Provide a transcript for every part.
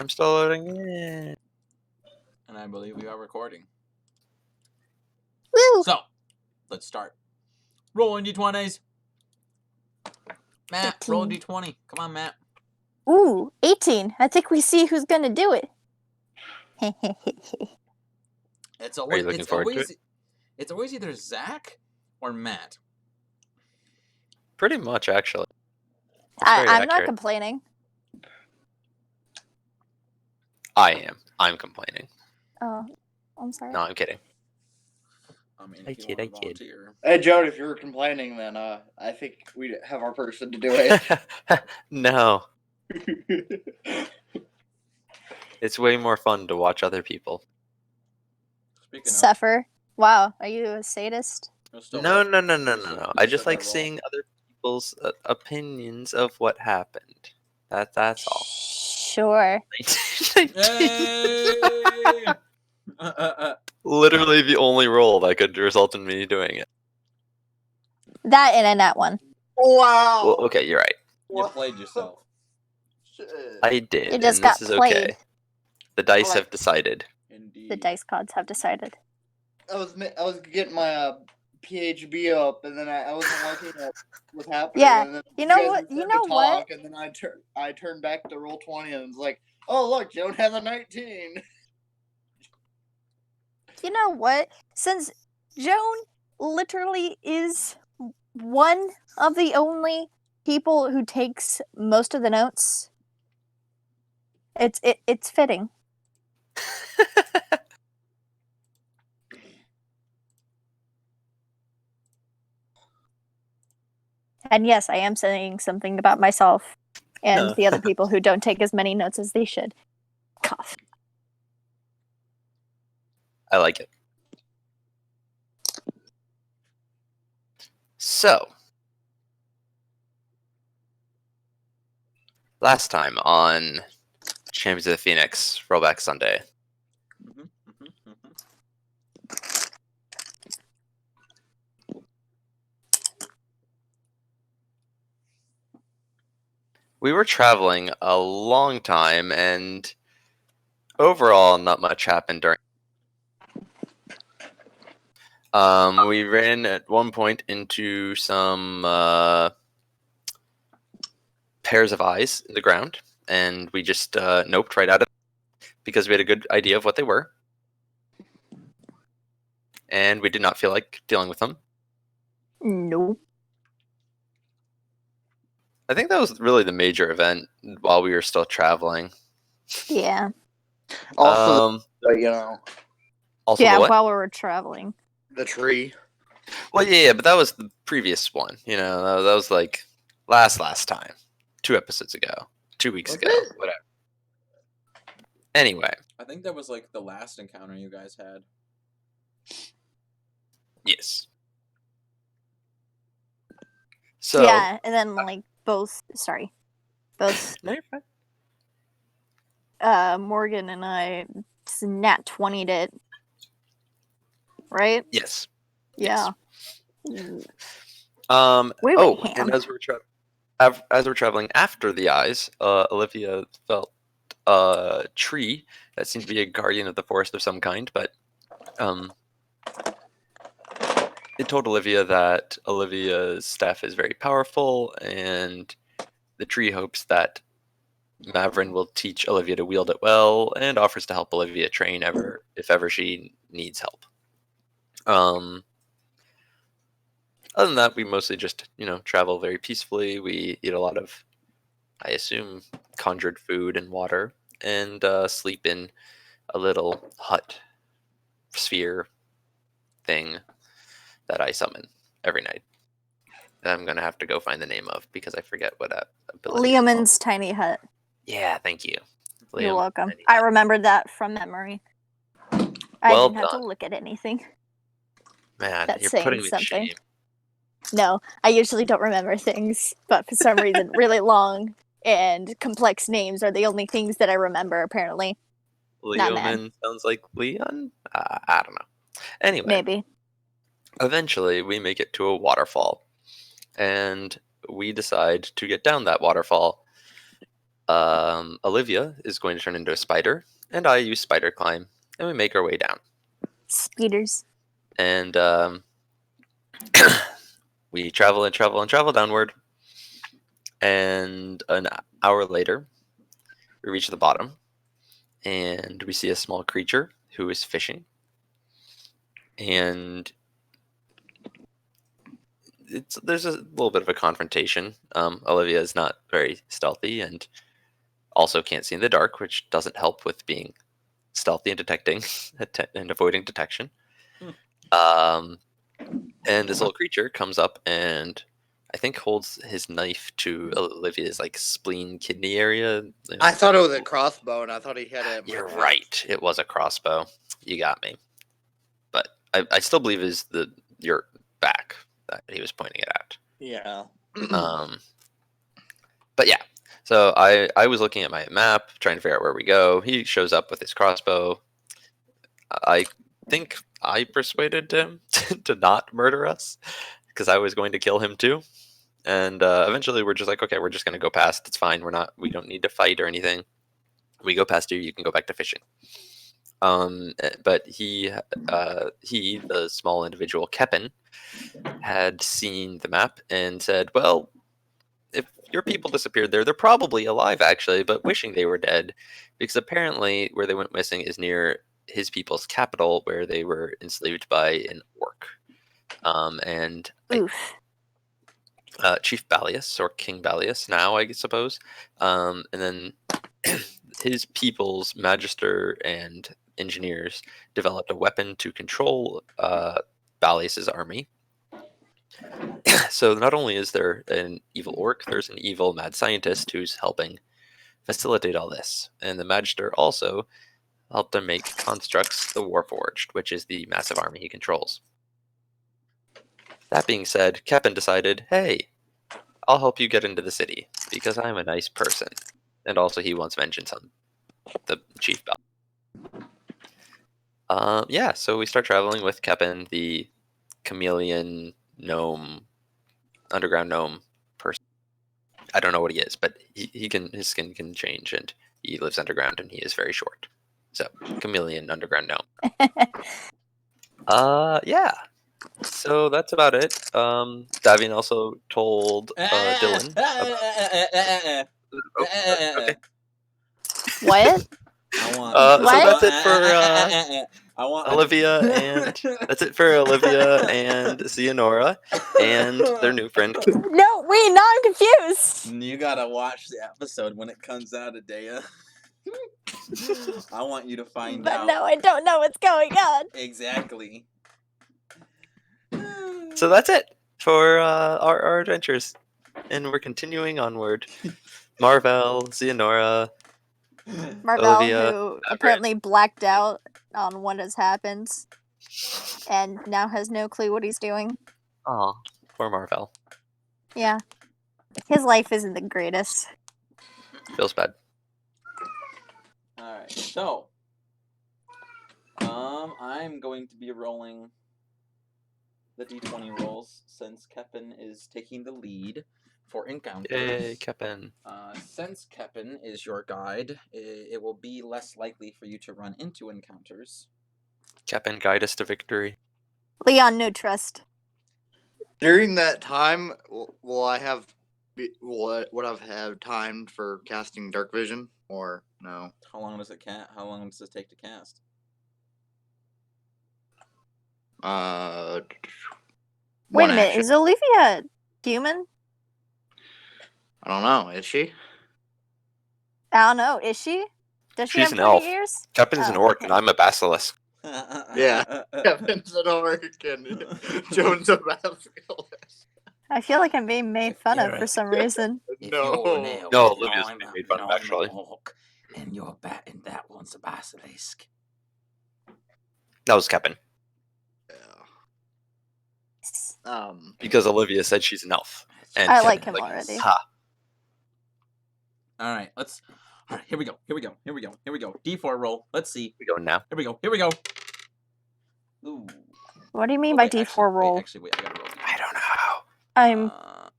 I'm still loading in. And I believe we are recording. Woo! So, let's start. Rolling d20s. Matt, 18. roll a d20. Come on, Matt. Ooh, 18. I think we see who's gonna do it. It's Are you always, looking forward to it? It's always either Zach or Matt. Pretty much, actually. That's very I'm not accurate. complaining. I am. I'm complaining. Oh, I'm sorry. No, I'm kidding. I mean, I if you kid, want I to kid. volunteer. Hey, Joe, if you're complaining, then I think we have our person to do it. No, it's way more fun to watch other people. Speaking of, Suffer. Wow, are you a sadist? No. I just like seeing other people's opinions of what happened. That's all. Sure. Yay! Literally the only role that could result in me doing it. That and a nat one. Wow. Well, okay, you're right. You played yourself. Shit. I did, You just and got this is played. okay. The dice Alright. have decided. Indeed. The dice gods have decided. I was getting my PHB up, and then I wasn't looking at what's happening. Yeah, And then you know guys what- started you to know what? talk, And then I turned back to roll 20, and it's like, oh look, Joan has a 19. You know what? Since Joan literally is one of the only people who takes most of the notes, it's fitting. And yes, I am saying something about myself and No. the other people who don't take as many notes as they should. Cough. I like it. So, last time on Champions of the Phoenix Rollback Sunday, Mhm. we were traveling a long time, and overall, not much happened during. We ran at one point into some pairs of eyes in the ground, and we just noped right out of it because we had a good idea of what they were, and we did not feel like dealing with them. Nope. I think that was really the major event while we were still traveling. Yeah. Also, you know, Also Yeah, the what? while we were traveling. the tree. Well, yeah, but that was the previous one. You know, that was like last time, 2 episodes ago, 2 weeks Was ago, it? whatever. Anyway, I think that was like the last encounter you guys had. yes. So Yeah, and then like both No, you're fine. Morgan and I nat 20'd it. Right? Yes. Yeah. We We went oh, ham. and as we're traveling after the eyes, Olivia felt a tree that seemed to be a guardian of the forest of some kind, but it told Olivia that Olivia's staff is very powerful, and the tree hopes that Mavrin will teach Olivia to wield it well, and offers to help Olivia train if ever she needs help. Other than that, we mostly just, travel very peacefully. We eat a lot of, I assume, conjured food and water, and sleep in a little hut sphere thing that I summon every night. That I'm going to have to go find the name of because I forget what ability. Leoman's tiny hut. Yeah, thank you. You're Liam, welcome. tiny I hut. remembered that from memory. I Well didn't have to done. look at anything. Man, That's you're saying putting me to something. shame. No, I usually don't remember things, but for some reason, really long and complex names are the only things that I remember, apparently. Not mad. Leoman sounds like Leon? I don't know. Anyway, Maybe. eventually we make it to a waterfall, and we decide to get down that waterfall Olivia is going to turn into a spider, and I use spider climb, and we make our way down. Speeders. And we travel and travel and travel downward. And an hour later, we reach the bottom, and we see a small creature who is fishing. And there's a little bit of a confrontation. Olivia is not very stealthy and also can't see in the dark, which doesn't help with being stealthy and detecting and avoiding detection. And this little creature comes up and I think holds his knife to Olivia's like spleen kidney area. I thought it was a crossbow, and I thought he had it. You're right. It was a crossbow. You got me. But I still believe it is your back that he was pointing it at. Yeah. But yeah. So I was looking at my map, trying to figure out where we go. He shows up with his crossbow. I think I persuaded him to not murder us because I was going to kill him too. And eventually we're just like, okay, we're just going to go past. It's fine. We don't need to fight or anything. We go past here. You can go back to fishing. But he, the small individual, Kepin, had seen the map and said, well, if your people disappeared there, they're probably alive actually, but wishing they were dead because apparently where they went missing is near his people's capital where they were enslaved by an orc. And Chief Balius, or King Balius now, I suppose. And then his people's magister and engineers developed a weapon to control Balius's army. So not only is there an evil orc, there's an evil mad scientist who's helping facilitate all this. And the magister also helped them make constructs the Warforged, which is the massive army he controls. That being said, Kepin decided, hey, I'll help you get into the city because I'm a nice person. And also he wants vengeance on the chief bell. Yeah, so we start traveling with Kepin, the chameleon gnome, underground gnome person. I don't know what he is, but his skin can change and he lives underground and he is very short. So, chameleon underground gnome. Yeah. So that's about it. Davian also told Dylan. Okay. What? So that's it for Olivia and Theonora and their new friend. No, wait, now I'm confused. You gotta watch the episode when it comes out, Adea. I want you to find out. But no, I don't know what's going on. Exactly. So that's it for our adventures, and we're continuing onward. Marvel, Theonora, Marvel, Olivia, who apparently blacked out on what has happened, and now has no clue what he's doing. Oh, poor Marvel. Yeah, his life isn't the greatest. Feels bad. Alright, so I'm going to be rolling the d20 rolls since Kepin is taking the lead for encounters. Yay, Kepin. Since Kepin is your guide, it will be less likely for you to run into encounters. Kepin, guide us to victory. Leon, no trust. During that time, will I have would I have time for casting dark vision or no? How long does it How long does it take to cast? Wait a minute, is Olivia human? I don't know. Is she? I don't know. Is she? Does she She's have an elf. ears? Kepin's an orc, and I'm a basilisk. Yeah. Kevin's an orc and Joan's a basilisk. I feel like I'm being made fun of for some reason. No, Olivia's being made fun of, actually. And you're and that one's a basilisk. That was Kepin. Because Olivia said she's an elf. And I Kepin, like him already. Ha. Alright, here we go. D4 roll. Let's see. We go now. Here we go. Ooh. What do you mean by D4 roll? Wait, I gotta roll. I don't know. I'm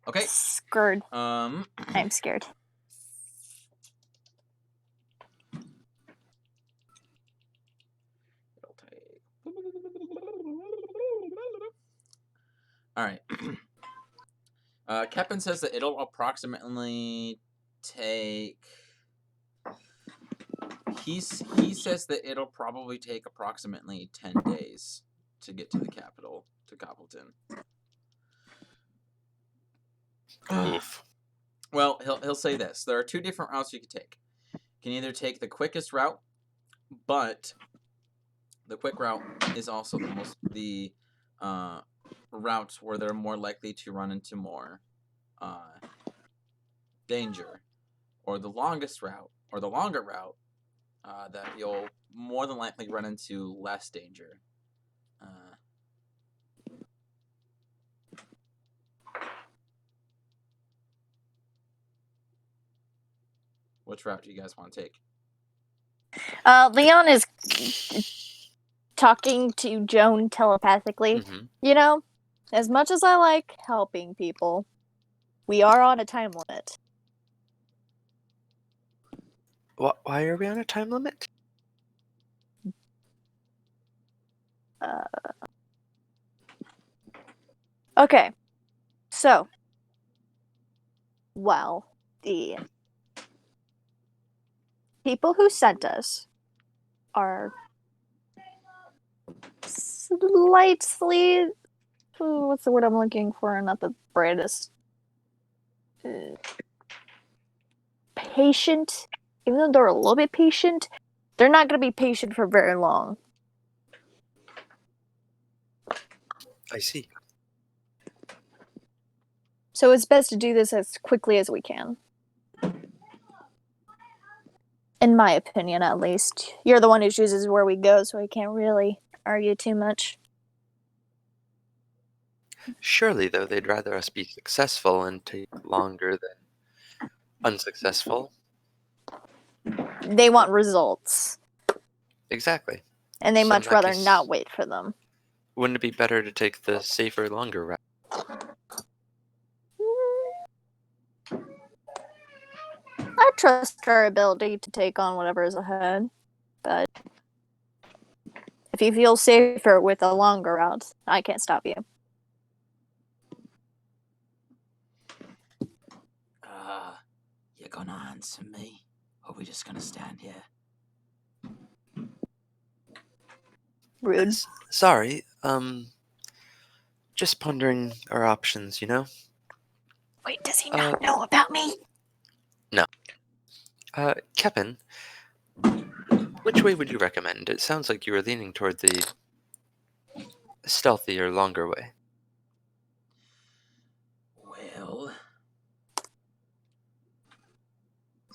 okay. scared. I'm I'm scared. All right. Kepin says that it'll approximately take. He says that it'll probably take approximately 10 days to get to the capital, to Cobbleton. Oof. Well, he'll say this. There are two different routes you can take. You can either take the quickest route, but the quick route is also the routes where they're more likely to run into more danger, or the longest route, or the longer route that you'll more than likely run into less danger. Which route do you guys want to take? Leon is talking to Joan telepathically. Mhm. You know, as much as I like helping people, we are on a time limit. Why are we on a time limit? Okay, so, well, the people who sent us are slightly, what's the word I'm looking for? Not the brightest. Patient. Even though they're a little bit patient, they're not going to be patient for very long. I see. So it's best to do this as quickly as we can. In my opinion, at least. You're the one who chooses where we go, so I can't really argue too much. Surely, though, they'd rather us be successful and take longer than unsuccessful. They want results, Exactly. and they So in much that rather case- not wait for them. Wouldn't it be better to take the safer, longer route? I trust our ability to take on whatever is ahead, but if you feel safer with a longer route, I can't stop you. You gonna answer me? Or are we just gonna stand here? Rude. Sorry, just pondering our options, you know? Wait, does he not know about me? Kevin, which way would you recommend? It sounds like you were leaning toward the stealthier, longer way. Well,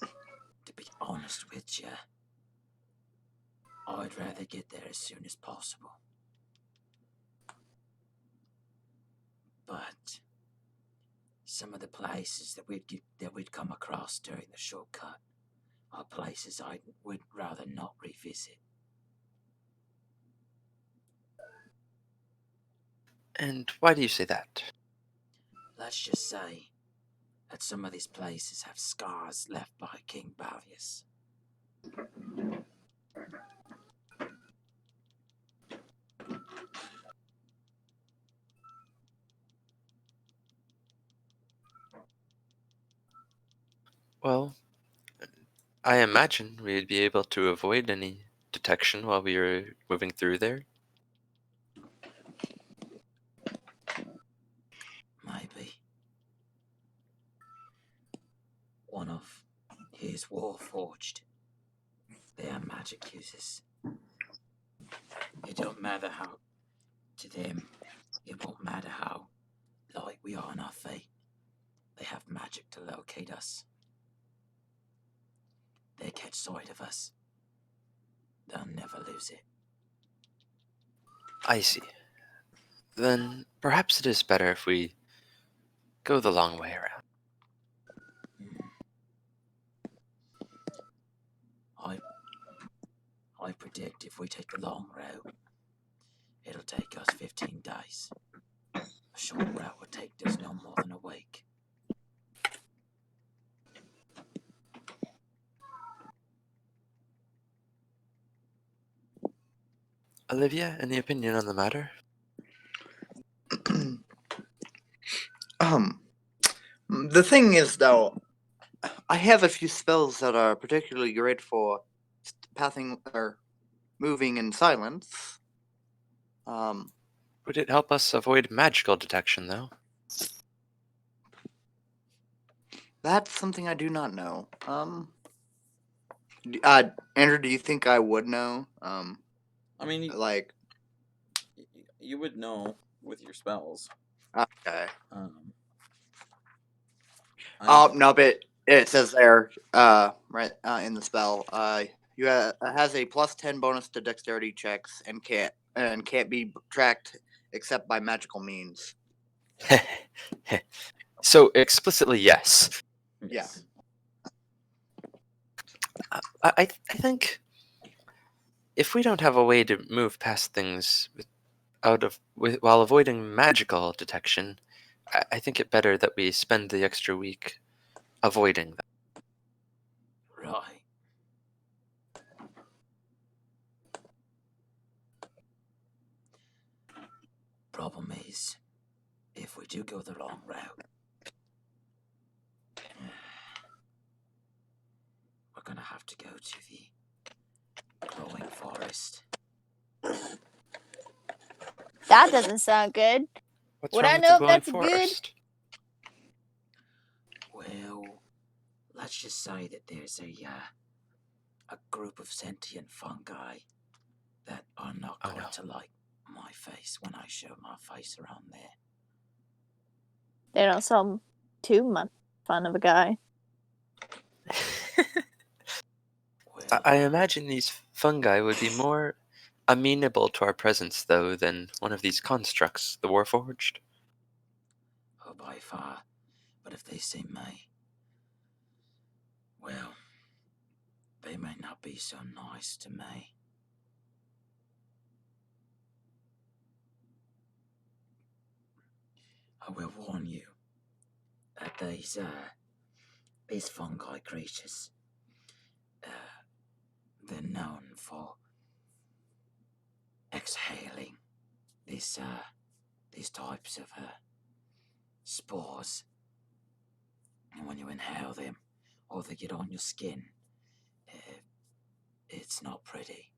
to be honest with you, I'd rather get there as soon as possible. But some of the places that we'd come across during the shortcut are places I would rather not revisit. And why do you say that? Let's just say that some of these places have scars left by King Bavius. Well, I imagine we'd be able to avoid any detection while we were moving through there. Maybe. One of his Warforged. They are magic users. It don't matter how, to them, it won't matter how light we are on our feet. They have magic to locate us. They catch sight of us. They'll never lose it. I see. Then perhaps it is better if we go the long way around. I predict if we take the long route, it'll take us 15 days. A short route would take us no more than a week. Olivia, any opinion on the matter? The thing is, though, I have a few spells that are particularly great for pathing or moving in silence. Would it help us avoid magical detection, though? That's something I do not know. Andrew, do you think I would know? I mean, Like, you would know with your spells. okay. I'm- No, but it says there, right in the spell, you has a +10 bonus to dexterity checks and can't be tracked except by magical means. So explicitly, yes. yes. I think if we don't have a way to move past things while avoiding magical detection, I think it better that we spend the extra week avoiding them. Right. Problem is, if we do go the long route, we're gonna have to go to the glowing forest. That doesn't sound good. What's Would wrong I with the know if glowing that's good? forest? Well, let's just say that there's a group of sentient fungi that are not Oh, going no. to like my face when I show my face around there. They don't sound too much fun of a guy. Well, I imagine these fungi would be more amenable to our presence, though, than one of these constructs, the Warforged. oh, by far. But if they see me, well, they may not be so nice to me. I will warn you that these fungi creatures, they're known for exhaling these types of spores, and when you inhale them or they get on your skin, it's not pretty.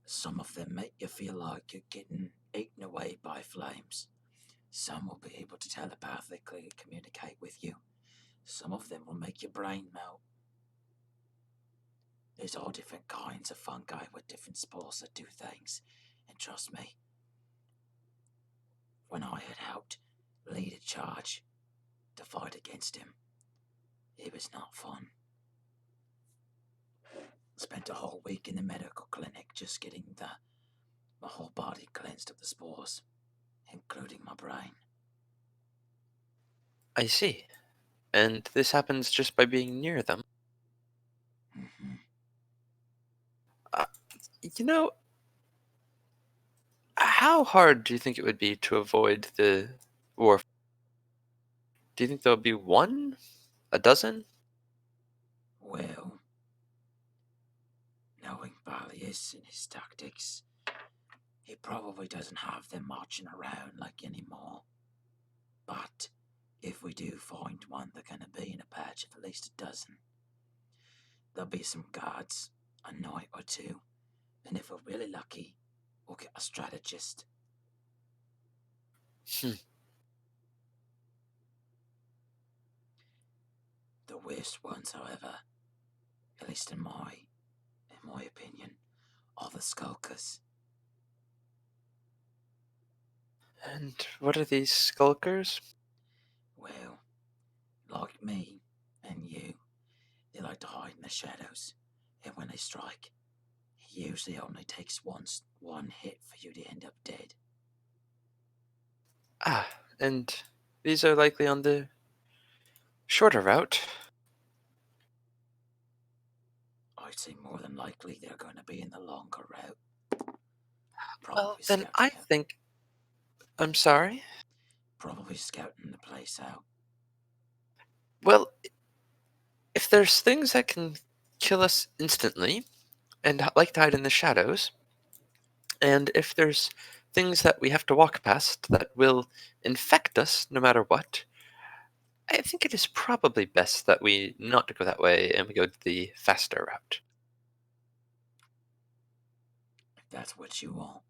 Some of them make you feel like you're getting eaten away by flames. Some will be able to telepathically communicate with you. Some of them will make your brain melt. There's all different kinds of fungi with different spores that do things. And trust me, when I had helped lead a charge to fight against him, it was not fun. Spent a whole week in the medical clinic just getting my whole body cleansed of the spores, including my brain. I see. And this happens just by being near them. Mm-hmm. You know, how hard do you think it would be to avoid the war? Do you think there would be one? A dozen? Well, knowing Balius and his tactics, he probably doesn't have them marching around like anymore. But if we do find one, they're going to be in a batch of at least a dozen. There'll be some guards, a night or two, and if we're really lucky, we'll get a strategist. The worst ones, however, at least in my opinion, are the skulkers. And what are these skulkers? Well, like me and you, they like to hide in the shadows, and when they strike, it usually only takes one hit for you to end up dead. Ah, and these are likely on the shorter route. I'd say more than likely they're going to be in the longer route. Well, then I scouting think. I'm sorry? probably scouting the place out. Well, if there's things that can kill us instantly, and like to hide in the shadows, and if there's things that we have to walk past that will infect us no matter what, I think it is probably best that we not go that way and we go the faster route. If that's what you want.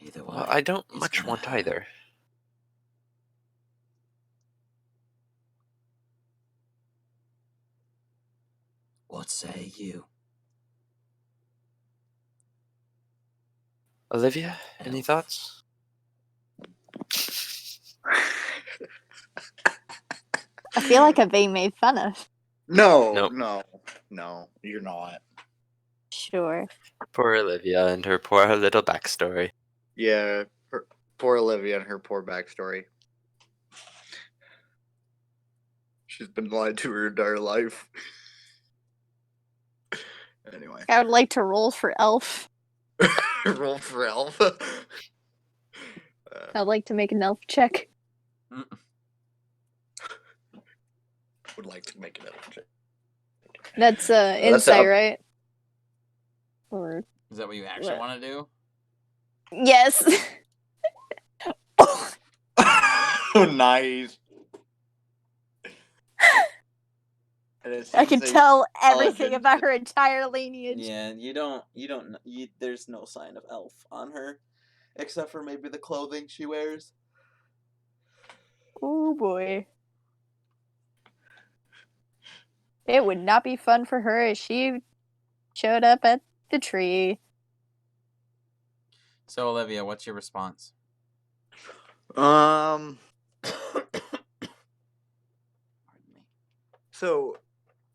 Either way, Well, I don't it's much gonna want hurt. either. What say you? Olivia, any Elf. thoughts? I feel like I'm being made fun of. No, Nope. no, you're not. Sure. Poor Olivia and her poor little backstory. Yeah, poor Olivia and her poor backstory. She's been lied to her entire life. Anyway, I would like to roll for elf. roll for elf. I'd like to make an elf check. Would like to make an elf check. That's That's insight, up. right? Or Is that what you actually What? want to do? yes. Oh, nice. And it I seems can they- tell everything intelligence. about her entire lineage. Yeah, there's no sign of elf on her, except for maybe the clothing she wears. Oh boy. It would not be fun for her if she showed up at the tree. So Olivia, what's your response? Um. Pardon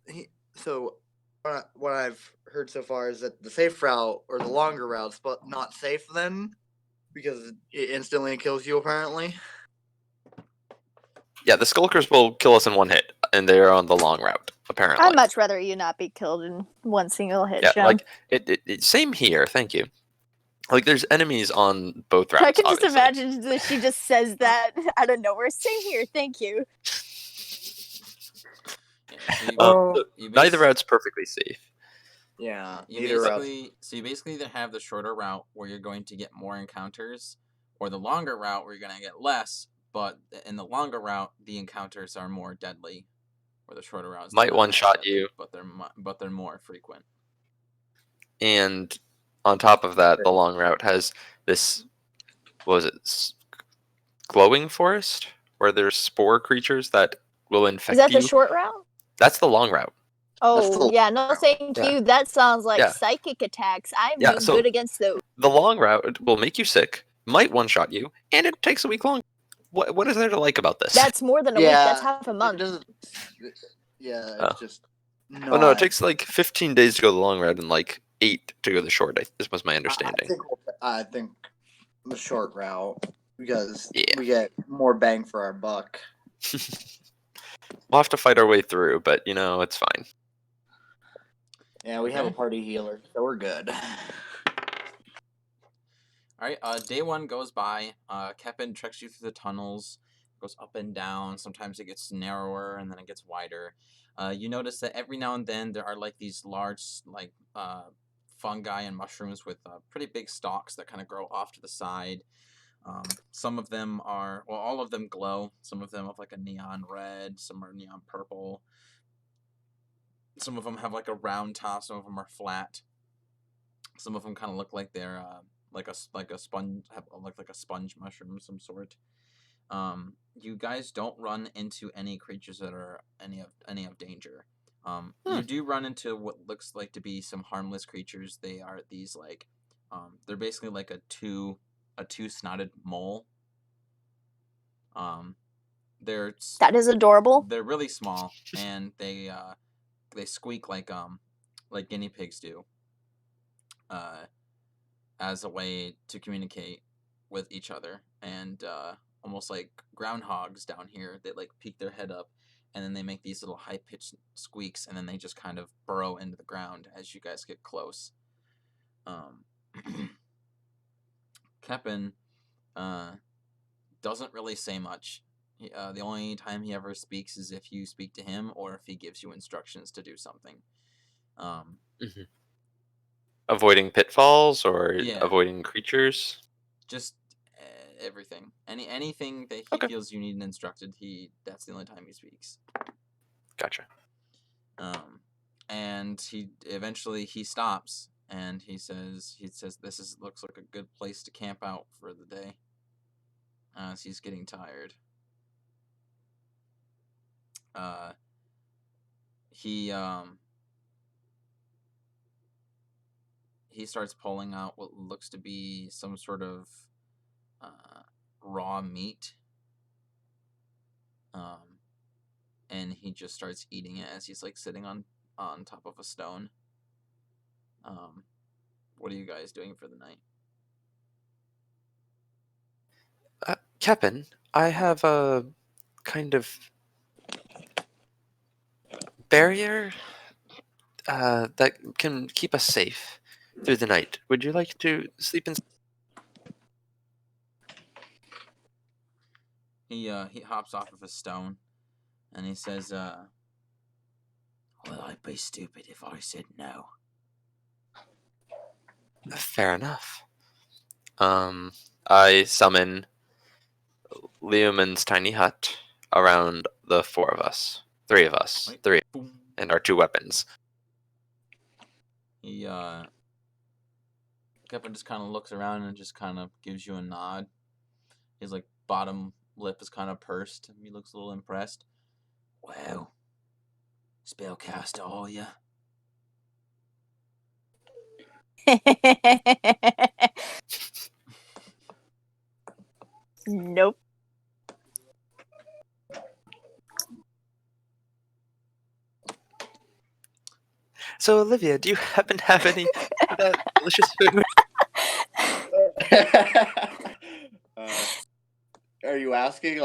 me. So what I've heard so far is that the safe route or the longer route's but not safe then because it instantly kills you apparently. Yeah, the Skulkers will kill us in one hit, and they're on the long route, apparently. I'd much rather you not be killed in one single hit, Yeah, Jim. like same here. Thank you. Like there's enemies on both routes. I can just obviously. imagine that she just says that out of nowhere. Same here, thank you. Yeah, so Oh. Neither route's perfectly safe. Yeah, You neither route. basically either have the shorter route where you're going to get more encounters, or the longer route where you're going to get less. But in the longer route, the encounters are more deadly, or the shorter routes Might not one-shot deadly, you. but they're more frequent. And on top of that, the long route has this. What was it? Glowing forest, where there's spore creatures that will infect Is that you. the short route? That's the long route. Oh, yeah, no thank Yeah. you. That sounds like Yeah. psychic attacks. I'm Yeah, no so- good against those. The long route will make you sick, might one-shot you, and it takes a week long. What is there to like about this? That's more than a week. That's half a It month. doesn't. Yeah, Oh. it's just. Oh no, it takes like 15 days to go the long route and like 8 to go the short. This was my understanding. I think the short route because Yeah. we get more bang for our buck. We'll have to fight our way through, but it's fine. Yeah, we have a Okay. party healer, so we're good. All right. Day one goes by. Kepin treks you through the tunnels, goes up and down. Sometimes it gets narrower and then it gets wider. You notice that every now and then there are like these large fungi and mushrooms with pretty big stalks that kind of grow off to the side. Some of them all of them glow. Some of them have like a neon red. Some are neon purple. Some of them have like a round top. Some of them are flat. Some of them kind of look like they're like a sponge, like a sponge mushroom of some sort. You guys don't run into any creatures that are any of danger. You do run into what looks like to be some harmless creatures. They are these they're basically like a two snotted mole. That is adorable. They're really small and they squeak like guinea pigs do. As a way to communicate with each other, and almost like groundhogs down here, they like peek their head up and then they make these little high-pitched squeaks and then they just kind of burrow into the ground as you guys get close. Kepin doesn't really say much. The only time he ever speaks is if you speak to him or if he gives you instructions to do something. Avoiding pitfalls or Yeah. avoiding creatures. Just everything. Anything that he Okay. feels you need instructed, that's the only time he speaks. Gotcha. And he eventually stops and he says this looks like a good place to camp out for the day. As he's getting tired. He starts pulling out what looks to be some sort of raw meat. And he just starts eating it as he's like sitting on top of a stone. What are you guys doing for the night? Captain, I have a kind of barrier that can keep us safe through the night. Would you like to sleep in? He hops off of his stone and he says, Well, I'd be stupid if I said no. Fair enough. I summon Leoman's tiny hut around the four of us. Three of us. Wait. Three. Boom. And our 2 weapons. Kevin just kind of looks around and just kind of gives you a nod. His like bottom lip is kind of pursed. He looks a little impressed. Well, spellcaster, are you? Nope. So, Olivia, do you happen to have any of that delicious food? Are you asking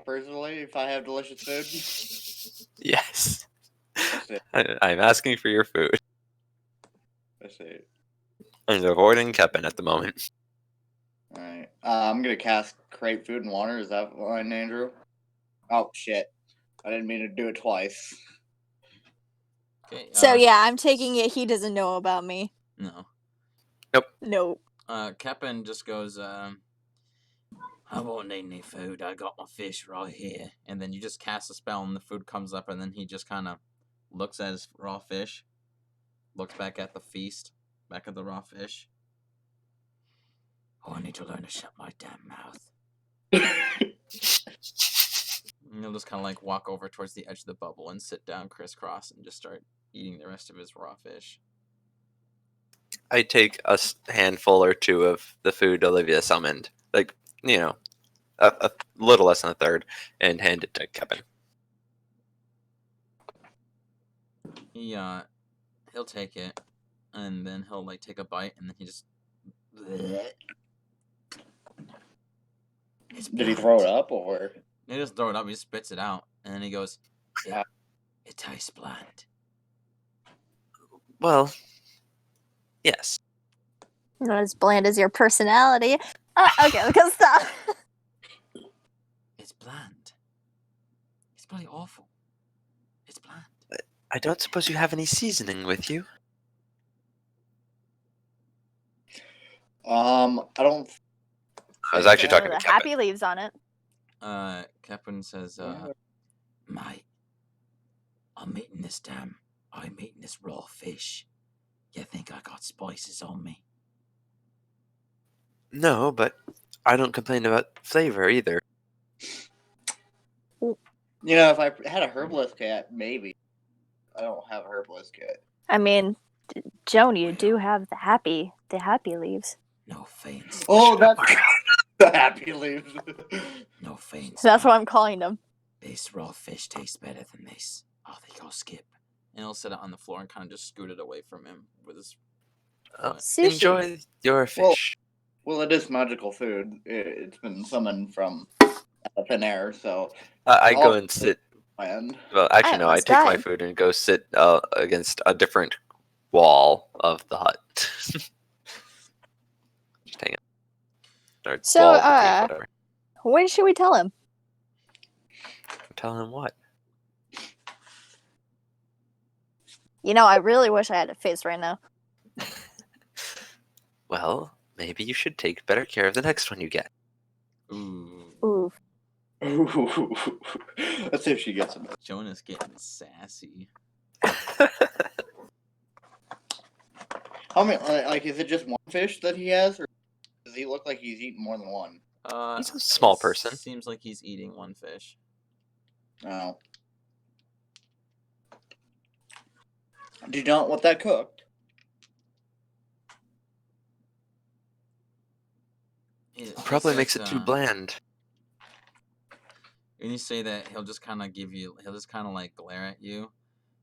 personally if I have delicious food? Yes. I see. I'm asking for your food. I see. I'm avoiding Kepin at the moment. All right. I'm gonna cast create food and water. Is that fine, Andrew? Oh shit! I didn't mean to do it twice. Okay. So yeah, I'm taking it he doesn't know about me. No. Nope. Kepin just goes, I won't need any food. I got my fish right here. and then you just cast a spell and the food comes up and then he just kind of looks at his raw fish, looks back at the feast, back at the raw fish. Oh, I need to learn to shut my damn mouth. And he'll just kind of like walk over towards the edge of the bubble and sit down crisscross and just start eating the rest of his raw fish. I take a handful or 2 of the food Olivia summoned, like, a little less than a third, and hand it to Kevin. He'll take it, and then he'll like take a bite, and then he just. Did he throw it up or? He doesn't throw it up. He just spits it out, and then he goes, It tastes bland. Well, yes. Not as bland as your personality. Okay, we can stop. It's bland. It's bloody awful. It's bland. I don't suppose you have any seasoning with you? I don't. I was actually talking to the Kevin. happy leaves on it. Kepin says, Mate, I'm eating this raw fish. You think I got spices on me? No, but I don't complain about flavor either. If I had a herbalist cat, maybe. I don't have a herbalist cat. I mean, Joan, you do have the happy leaves. No offense. Oh, that's the happy leaves. No offense. So that's what I'm calling them. This raw fish tastes better than this. I think I'll skip. and he'll sit it on the floor and kind of just scoot it away from him with his. Sushi. Enjoy your fish. Well, it is magical food. It's been summoned from thin air, so I go and sit. land. Well, actually, no. I almost take my died. food and go sit against a different wall of the hut. Just hang out. Or So, wall, whatever. When should we tell him? Tell him what? I really wish I had a face right now. Well, maybe you should take better care of the next one you get. Ooh. Ooh. Let's see if she gets him. Jonah's getting sassy. How many? Like, is it just one fish that he has, or does he look like he's eaten more than one? He's a small it person. Seems like he's eating one fish. Oh. Do you not want that cooked? Probably makes it too bland. And you say that, he'll just kind of like glare at you,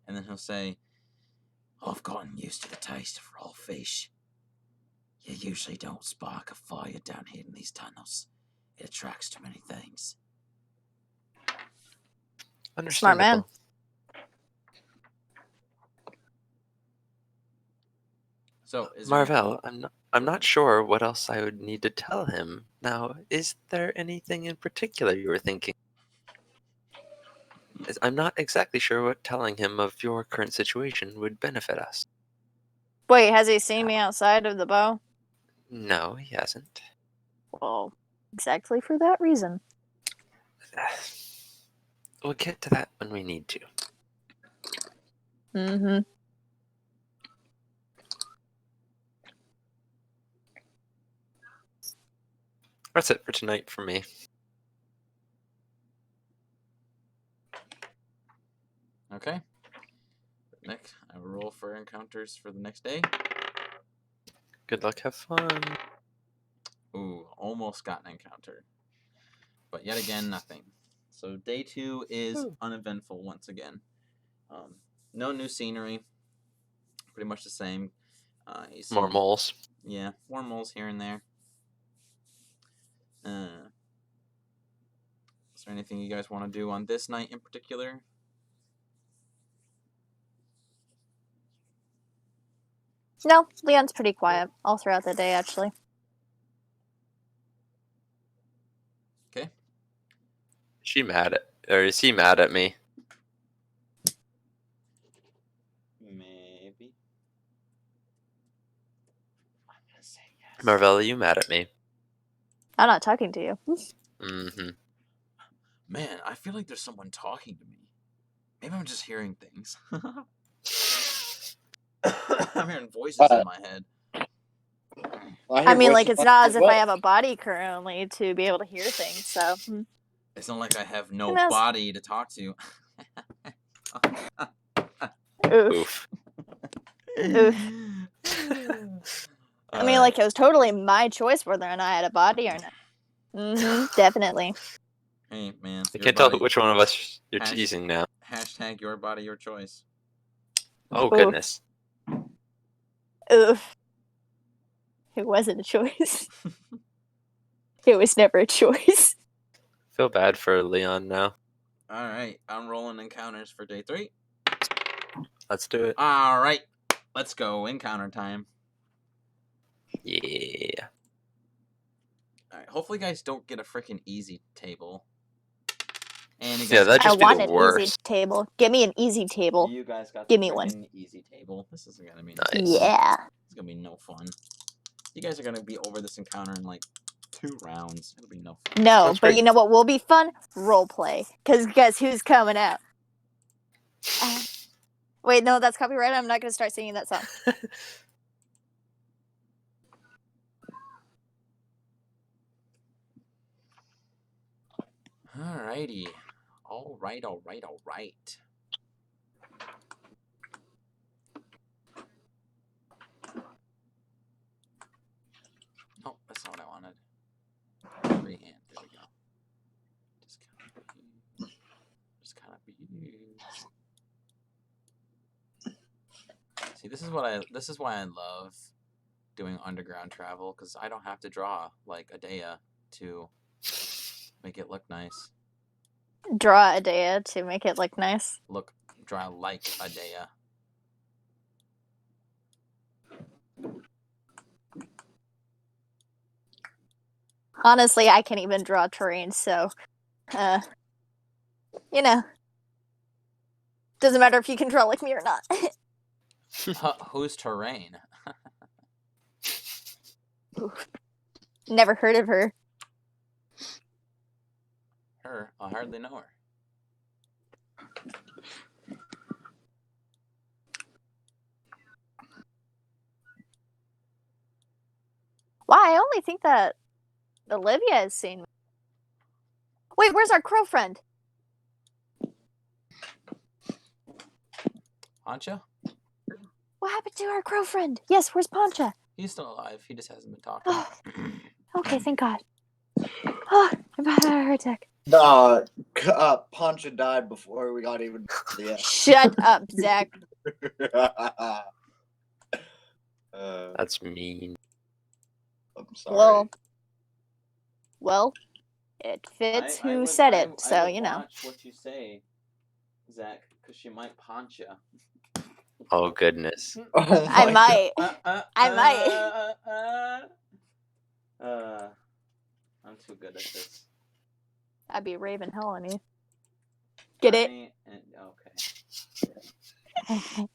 and then he'll say, "I've gotten used to the taste of raw fish. You usually don't spark a fire down here in these tunnels. It attracts too many things." Smart man. Understandable. So, is there Marvell, I'm not sure what else I would need to tell him. Now, is there anything in particular you were thinking? I'm not exactly sure what telling him of your current situation would benefit us. Wait, has he seen me outside of the bow? No, he hasn't. Well, exactly for that reason. We'll get to that when we need to. Mm-hmm. That's it for tonight for me. Okay. Nick, I will roll for encounters for the next day. Good luck, have fun. Ooh, almost got an encounter. But yet again, nothing. So day 2 is uneventful once again. No new scenery. Pretty much the same. You see, More moles. Yeah, more moles here and there. Is there anything you guys want to do on this night in particular? No, Leon's pretty quiet all throughout the day, actually. Okay. Is he mad at me? Maybe. I'm gonna say yes. Marvell, are you mad at me? I'm not talking to you. Mm-hmm. Man, I feel like there's someone talking to me. Maybe I'm just hearing things. I'm hearing voices in my head. Well, I mean, like, voices it's not as as if I well. have a body currently to be able to hear things, so. It's not like I have no Who knows? body to talk to. Oof. Oof. Oof. I mean, like, it was totally my choice whether or not I had a body or not. Mm-hmm, definitely. Hey, man. I your can't tell body- which one of us you're teasing now. Hashtag your body, your choice. Oh, Oof. goodness. Oof. It wasn't a choice. It was never a choice. Feel bad for Leon now. Alright, I'm rolling encounters for day 3. Let's do it. Alright, let's go. Encounter time. Yeah. Alright, hopefully you guys don't get a freaking easy table. And you guys Yeah, that'd I just be want the an easy worst. table. Give me an easy table. You guys got Give the me one. freaking easy table. This isn't gonna be Nice. Yeah. It's gonna be no fun. You guys are gonna be over this encounter in like 2 rounds. It'll be no fun. No, Sounds but great. you know what will be fun? Roleplay. Because guess who's coming out? Wait, no, that's copyright. I'm not going to start singing that song. Alrighty. Alright. Oh, that's not what I wanted. Freehand. There we go. Just kind of be you. See, this is why I love doing underground travel, because I don't have to draw like a Dea to make it look nice. Draw a Dea to make it look nice. Draw like a Dea. Honestly, I can't even draw terrain, so, you know. Doesn't matter if you can draw like me or not. Who's Terrain? Never heard of her. her. I hardly know her. Why? I only think that Olivia has seen me. Wait, where's our crow friend? Ancha? What happened to our crow friend? Yes, where's Poncha? He's still alive. He just hasn't been talking. Okay, thank God. Oh, I'm having a heart attack. No, Poncha died before we got even to the end. Shut up, Zach. That's mean. I'm sorry. Well, it fits who said it, so you know. Watch what you say, Zach, because she might punch you. Oh goodness. Oh I my might. God. I might. I'm too good at this. I'd be raving hell on you. Get it? Okay.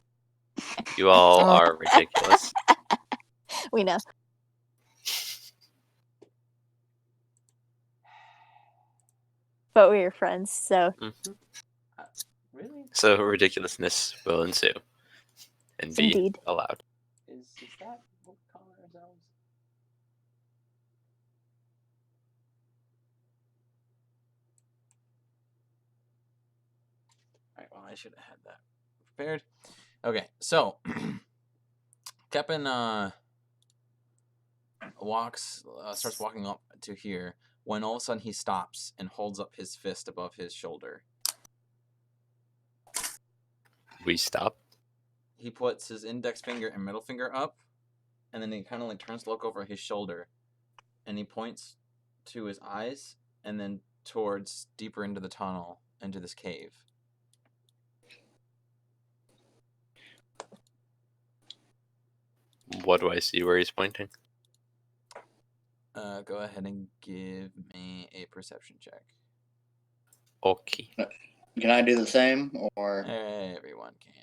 You all are ridiculous. We know. But we're friends, so. Mhm. Really? So ridiculousness will ensue and be Indeed. allowed. Is that what we call ourselves? Alright, well, I should have had that prepared. Okay, so Kepin starts walking up to here when all of a sudden he stops and holds up his fist above his shoulder. We stop. He puts his index finger and middle finger up, and then he kind of like turns to look over his shoulder, and he points to his eyes and then towards deeper into the tunnel, into this cave. What do I see where he's pointing? Go ahead and give me a perception check. Okay. Can I do the same or? Everyone can.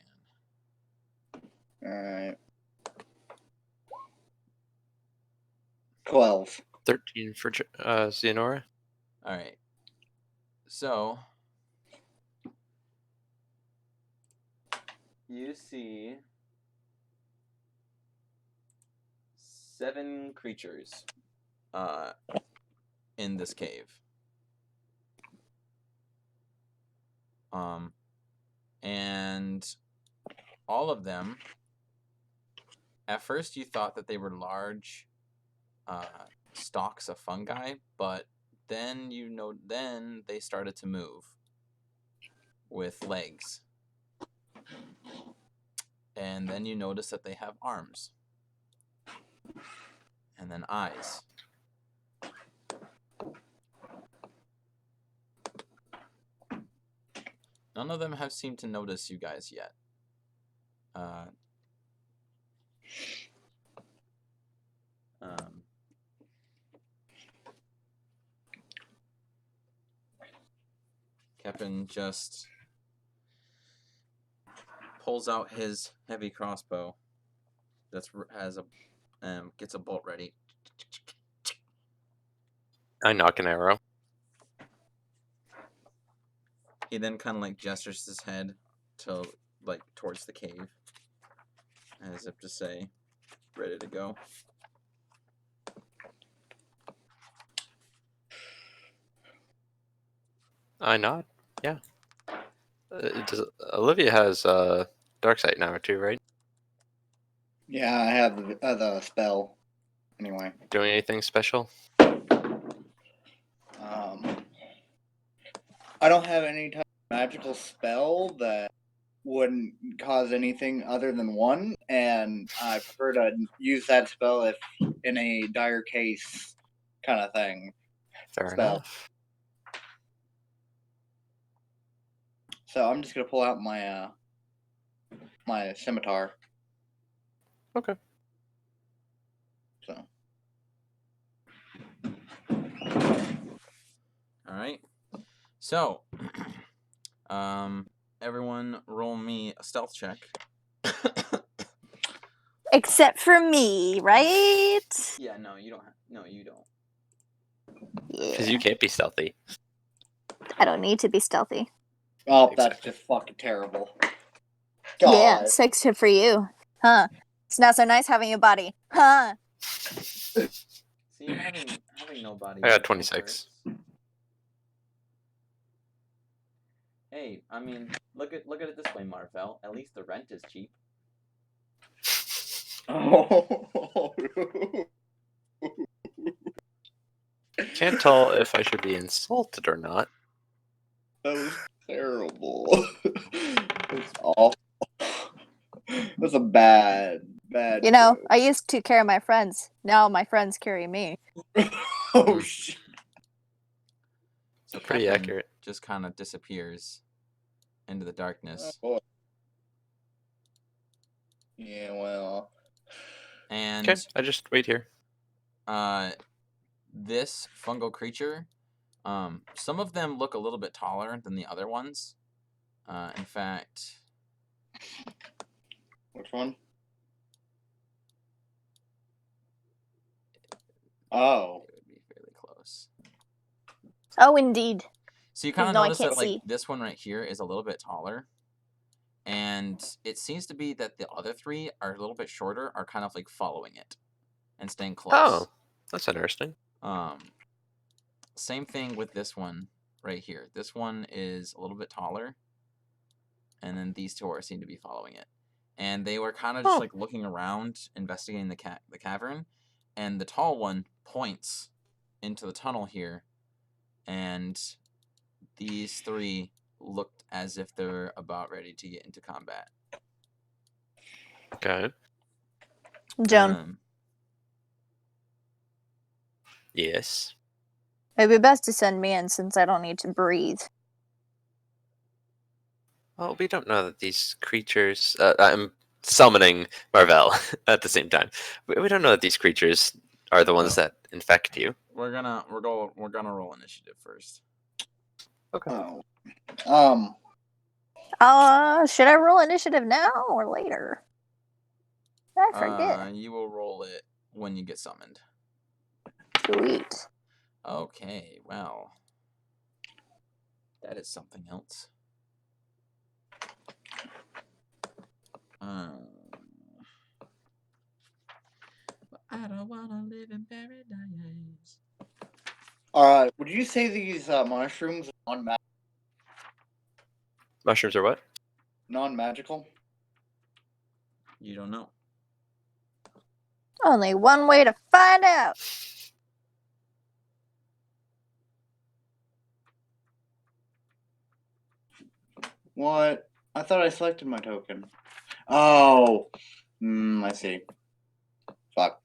All right. 12. 13 for Xeonora. All right. So you see 7 creatures in this cave. And all of them, at first you thought that they were large stalks of fungi, but then then they started to move with legs. And then you notice that they have arms. And then eyes. None of them have seemed to notice you guys yet. Kepin just pulls out his heavy crossbow. Gets a bolt ready. I knock an arrow. He then kind of like gestures his head to like towards the cave, as if to say, "Ready to go." I nod. Yeah. Olivia has dark sight now too, right? Yeah, I have the spell. Anyway. Doing anything special? I don't have any type of magical spell that wouldn't cause anything other than 1, and I prefer to use that spell if in a dire case kind of thing. Fair Spell. enough. So I'm just gonna pull out my my scimitar. Okay. So. All right. So, everyone, roll me a stealth check. Except for me, right? Yeah, no, you don't. No, you don't. Because you can't be stealthy. I don't need to be stealthy. Oh, that's Exactly. just fucking terrible. Yeah, God. 6 hit for you. Huh. It's not so nice having a body. Huh. See, having nobody. I got also 26. hurts. Hey, I mean, look at it this way, Marvel. At least the rent is cheap. Oh. Can't tell if I should be insulted or not. That was terrible. That's awful. That's a bad You know, joke. I used to carry my friends. Now my friends carry me. Oh shit. So Pretty Kevin accurate. just kind of disappears into the darkness. Oh, boy. Yeah, well. And Okay, I just wait here. this fungal creature, some of them look a little bit taller than the other ones. In fact, Which one? Oh. it would be fairly close. Oh, indeed. So you kind of No, I notice can't that like see. this one right here is a little bit taller. And it seems to be that the other three are a little bit shorter, are kind of like following it and staying close. Oh, that's interesting. Same thing with this one right here. This one is a little bit taller, and then these two seem to be following it. And they were kind of just like looking around, investigating the cavern, and the tall one points into the tunnel here, and these three looked as if they're about ready to get into combat. Okay. Joan, Yes. it'd be best to send me in since I don't need to breathe. Well, we don't know that these creatures. I'm summoning Marvel at the same time. We don't know that these creatures are the ones that infect you. We're gonna roll initiative first. Okay. Oh. Should I roll initiative now or later? I forget. You will roll it when you get summoned. Sweet. Okay, well, that is something else. But I don't wanna live in paradise. Would you say these mushrooms are Mushrooms are what? non-magical? You don't know. Only one way to find out. What? I thought I selected my token. Oh. I see. Fuck.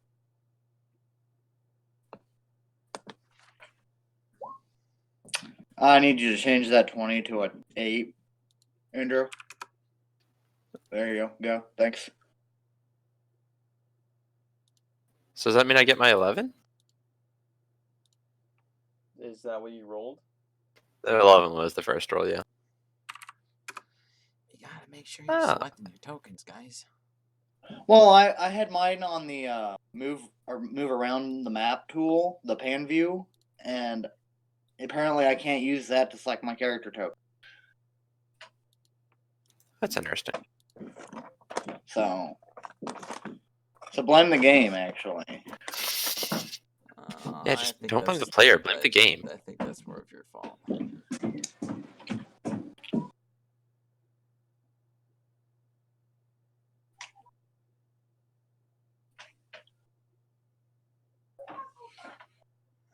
I need you to change that 20 to an 8, Andrew. There you go. Thanks. So does that mean I get my 11? Is that what you rolled? 11 was the first roll, yeah. You gotta make sure you're selecting your tokens, guys. Well, I had mine on the move around the map tool, the pan view, and apparently I can't use that to select my character token. That's interesting. So blame the game, actually. Yeah, just don't blame the player, blame the game. I think that's more of your fault.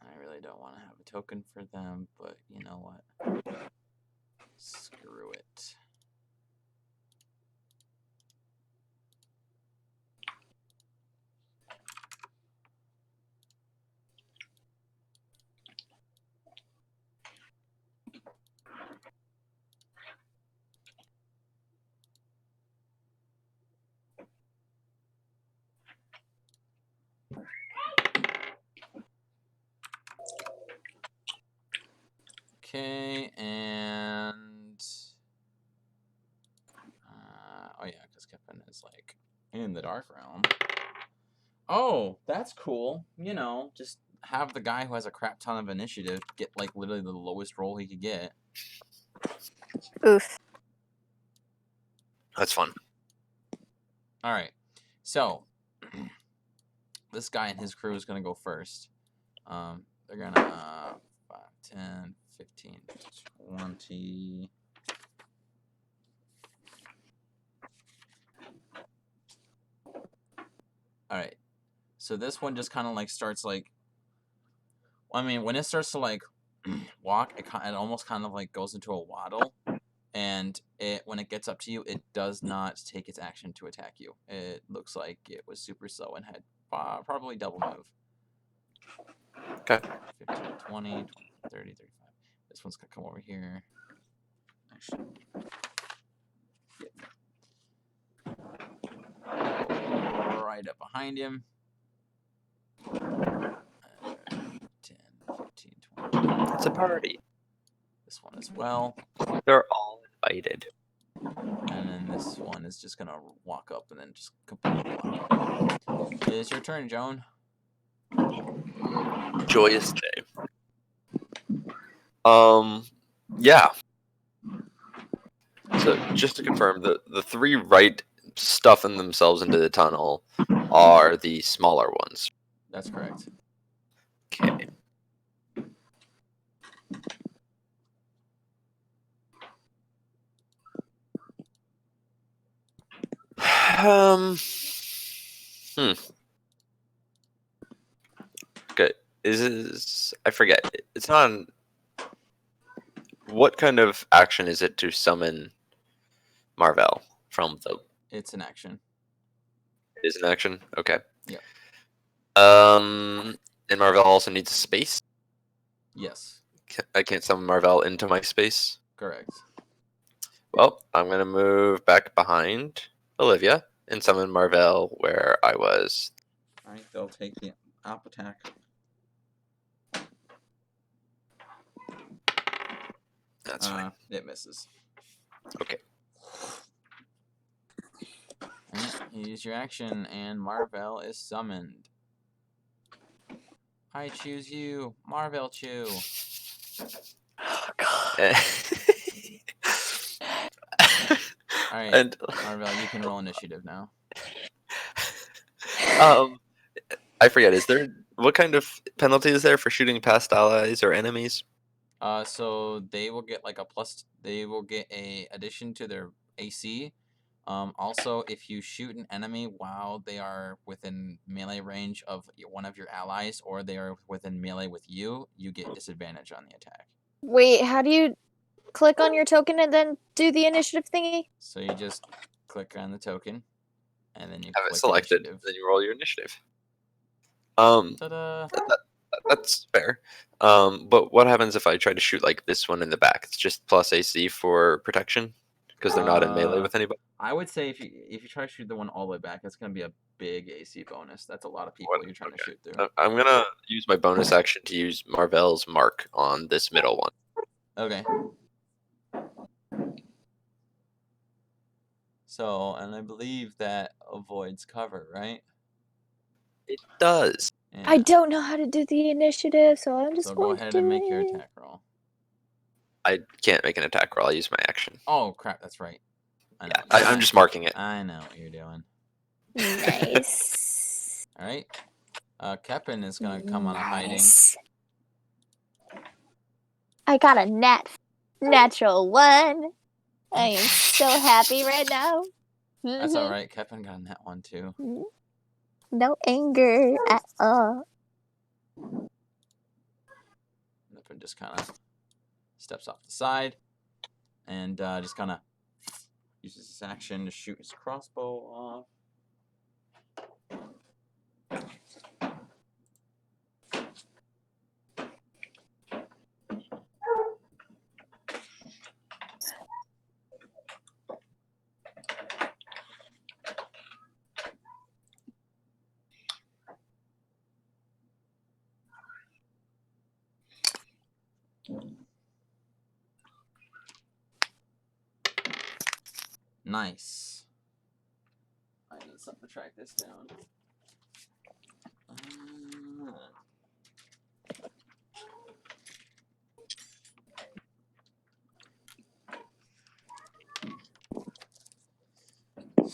I really don't want to have a token for them, but you know what? Screw it. Okay, and oh yeah, because Kevin is like in the dark realm. Oh, that's cool. You know, just have the guy who has a crap ton of initiative get like literally the lowest roll he could get. Oof. That's fun. All right. So this guy and his crew is gonna go first. They're gonna 5, 10, 15, 20. All right. So this one just kind of like starts like. I mean, when it starts to like walk, it almost kind of like goes into a waddle, and when it gets up to you, it does not take its action to attack you. It looks like it was super slow and had probably double move. Okay. 15, 20, 30, 35. This one's gonna come over here. Actually, right up behind him. 10, 15, 20. It's a party. This one as well. They're all invited. And then this one is just gonna walk up and then just completely block. It's your turn, Joan. Joyous day. Yeah. So just to confirm, the three right stuffing themselves into the tunnel are the smaller ones. That's correct. Okay. Hmm. Okay. I forget. It's not. What kind of action is it to summon Marvel from the? It's an action. Is an action. Okay. Yep. And Marvel also needs space. Yes. I can't summon Marvel into my space. Correct. Well, I'm gonna move back behind Olivia and summon Marvel where I was. All right, they'll take the op attack. That's fine. It misses. Okay. Use your action, and Marvel is summoned. I choose you, Marvel Chew. Oh god. All right, And Marvel, you can roll initiative now. I forget. Is there what kind of penalty is there for shooting past allies or enemies? So they will get like a plus. They will get a addition to their AC. Also, if you shoot an enemy while they are within melee range of one of your allies, or they are within melee with you, you get disadvantage on the attack. Wait, how do you click on your token and then do the initiative thingy? So you just click on the token, and then you Have click it selected, initiative. then you roll your initiative. Ta-da! That's fair. But what happens if I try to shoot like this one in the back? It's just plus AC for protection because they're not in melee with anybody. I would say if you try to shoot the one all the way back, it's gonna be a big AC bonus. That's a lot of people you're trying to shoot through. I'm gonna use my bonus action to use Marvel's mark on this middle one. Okay. So, and I believe that avoids cover, right? It does. Yeah. I don't know how to do the initiative, so I'm just So going go to ahead do and make your it. attack roll. I can't make an attack roll. I use my action. Oh crap! That's right. I know. Yeah, I'm just marking it. I know what you're doing. Nice. All right. Kepin is gonna come on a hiding. Nice. I got a natural one. I am so happy right now. That's all right. Kepin got that one too. No anger at all. Kepin just kind of steps off the side and just kind of uses his action to shoot his crossbow off. Nice. I need something to track this down.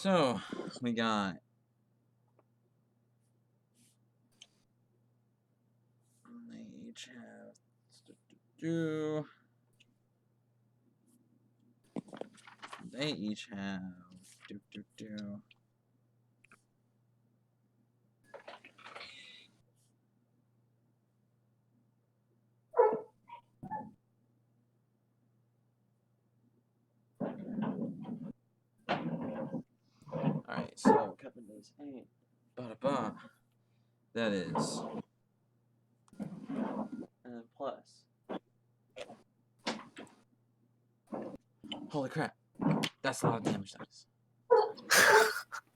So we got. They each have. They each have. Alright, so Kevin does 8. Ba-da-ba. That is. Plus. Holy crap. That's a lot of damage dice.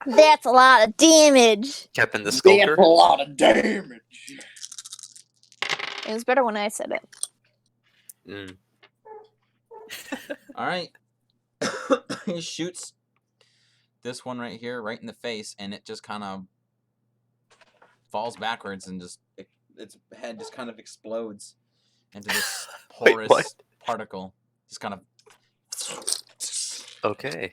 That's a lot of damage. Captain the Skulker. That's a lot of damage. It was better when I said it. Mm. Alright. He shoots this one right here, right in the face, and it just kind of falls backwards and just its head just kind of explodes into this Wait, porous what? particle. Just kind of. Okay.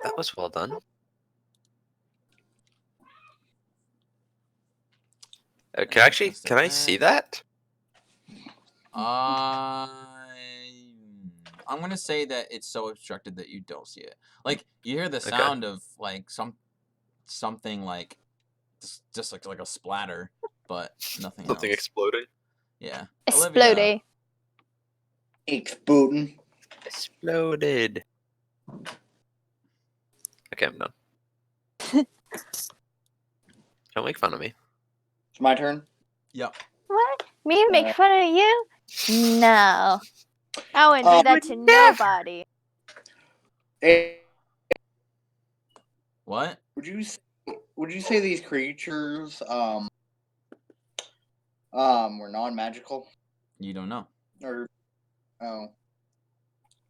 That was well done. Can I see that? I'm gonna say that it's so obstructed that you don't see it. Like you hear the Okay. sound of like something like just like a splatter, but nothing Something else. exploding. Yeah. Exploding. Exploding. Exploded. Okay, I'm done. Don't make fun of me. It's my turn. Yep. What? Me make fun of you? No. I wouldn't do that to nobody. What? Would you say these creatures were non-magical? You don't know. Or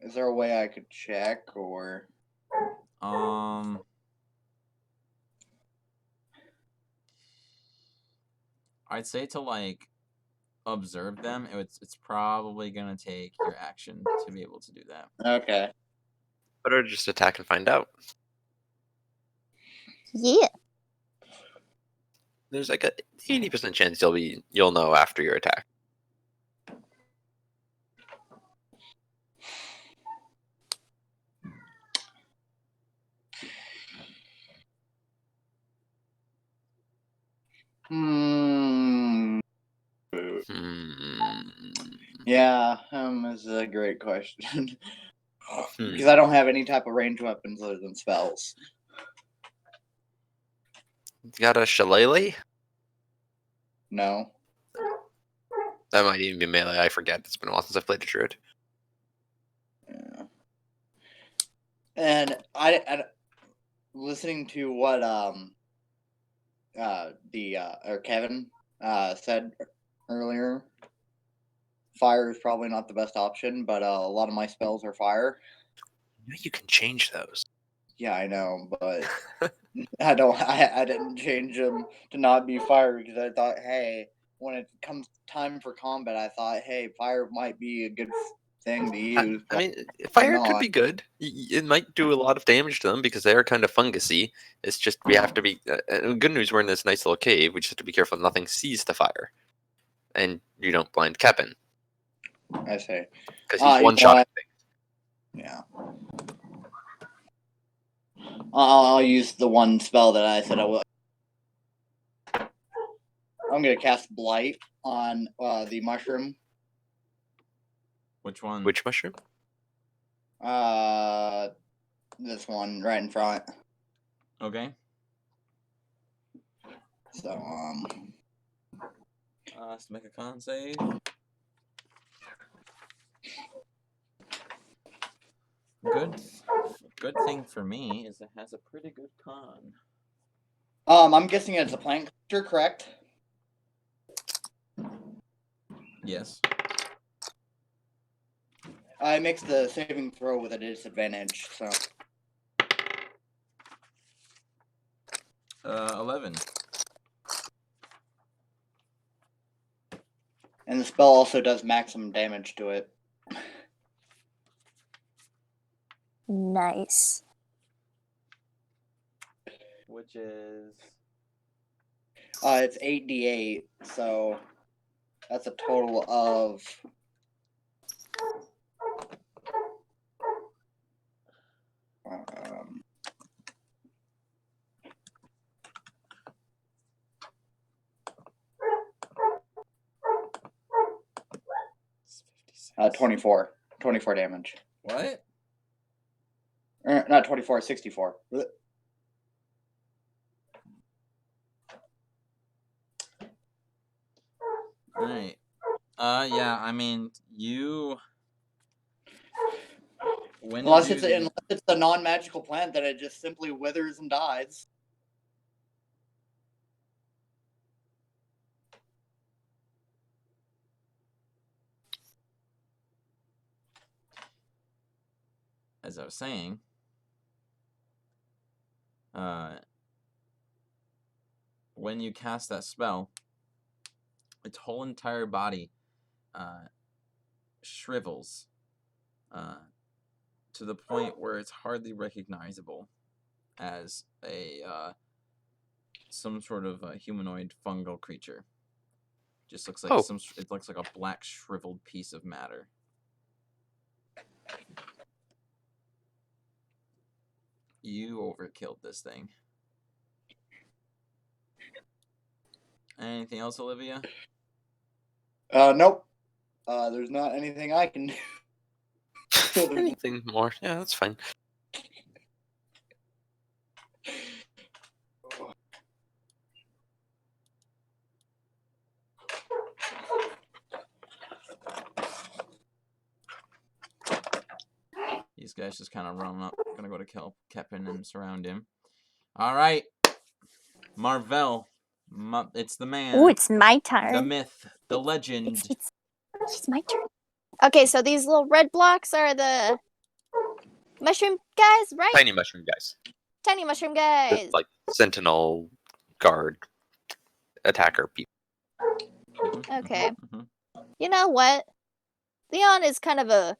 is there a way I could check or I'd say to like observe them. It's probably gonna take your action to be able to do that. okay. Better just attack and find out. Yeah. There's like a 80% chance you'll know after your attack. Yeah, this is a great question. Because I don't have any type of ranged weapons other than spells. You got a shillelagh? No. That might even be melee. I forget. It's been a while since I've played a druid. Yeah. And I listening to what Kevin said earlier, fire is probably not the best option, but a lot of my spells are fire. You can change those. Yeah, I know, but I didn't change them to not be fire because I thought, hey, when it comes time for combat, I thought, hey, fire might be a good thing to use. I mean, fire could be good. It might do a lot of damage to them because they are kind of fungusy. It's just we have to be. Good news, we're in this nice little cave. We just have to be careful nothing sees the fire, and you don't blind Kevin. I say because he's one shot. Yeah. I'll use the one spell that I said I will. I'm gonna cast Blight on the mushroom. Which one? Which mushroom? This one right in front. Okay. So let's make a con save. Good thing for me is it has a pretty good con. I'm guessing it's a plant creature, correct? Yes. I makes the saving throw with a disadvantage, so 11. And the spell also does maximum damage to it. Nice. Which is It's 8d8, so that's a total of. Um, it's 56. 24. 24 damage. What? Not 24, 64. All right. Yeah. I mean, you. When Unless you do it's a non-magical plant, that it just simply withers and dies. as I was saying, when you cast that spell, its whole entire body shrivels to the point where it's hardly recognizable as a some sort of humanoid fungal creature. Just looks like it looks like a black shriveled piece of matter. You overkilled this thing. Anything else, Olivia? Nope. There's not anything I can do. Anything more? Yeah, that's fine. These guys just kind of run up. Gonna go to Kepin and surround him. All right, Marvell. It's the man. Oh, it's my turn. The myth. The legend. It's my turn. Okay, so these little red blocks are the mushroom guys, right? Tiny mushroom guys. Tiny mushroom guys. Like sentinel, guard, attacker people. Okay. You know what? Leon is kind of a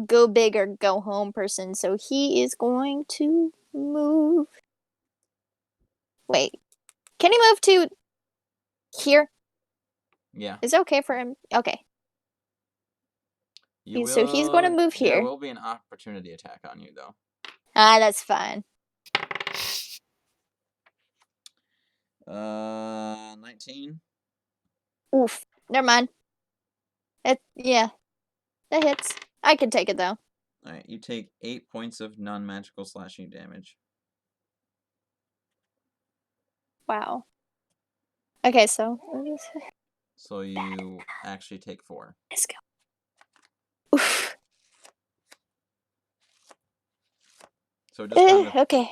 go big or go home person, so he is going to move. Wait. Can he move to here? Yeah. Is it okay for him? Okay. So he's going to move here. There will be an opportunity attack on you, though. That's fine. 19. Oof. Never mind. Yeah. That hits. I can take it, though. Alright, you take 8 points of non-magical slashing damage. Wow. Okay, so... So you actually take 4. Let's go. Oof. So it just kind of... Okay.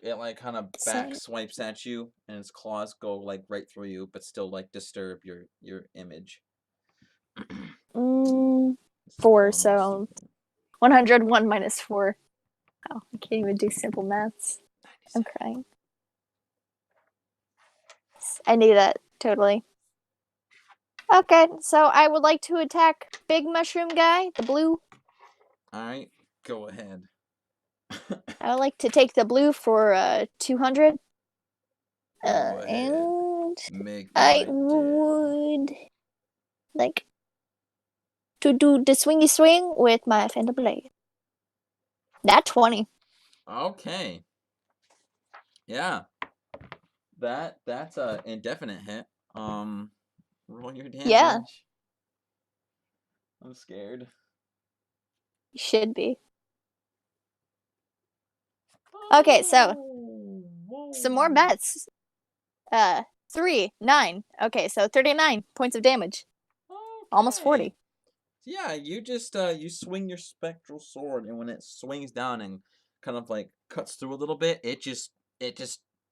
It, like, kind of back swipes at you, and its claws go, like, right through you, but still, like, disturb your image. 4, so... 101 minus 4. Oh, I can't even do simple maths. I'm crying. I knew that, totally. Okay, so I would like to attack Big Mushroom Guy, the blue. Alright, go ahead. I would like to take the blue for 200. And I would like to do the swingy swing with my Fender blade. That 20. Okay. Yeah. That's a indefinite hit. Roll your damage. Yeah. I'm scared. You should be. Okay, so some more bets. 3, 9. Okay, so 39 points of damage. Okay. Almost 40. Yeah, you just you swing your spectral sword, and when it swings down and kind of like cuts through a little bit, it just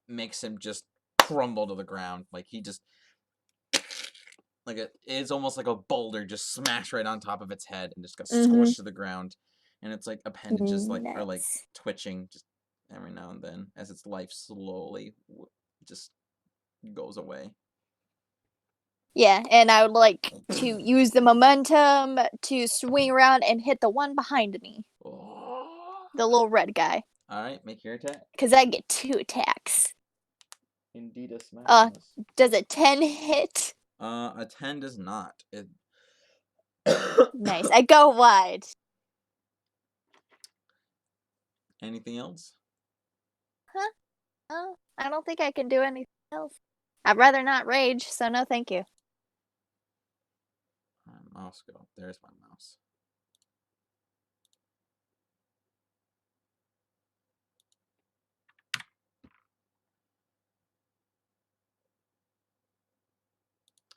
makes him just crumble to the ground. Like he just like it's almost like a boulder just smashed right on top of its head and just got squished to the ground. And it's like appendages are like twitching just every now and then as its life slowly just goes away. Yeah, and I would like to use the momentum to swing around and hit the one behind me. The little red guy. All right, make your attack. Because I get 2 attacks. Indeed, a smash. Does a 10 hit? A 10 does not. It. Nice. I go wide. Anything else? Huh? Oh, I don't think I can do anything else. I'd rather not rage, so no thank you. Mouse go. There's my mouse.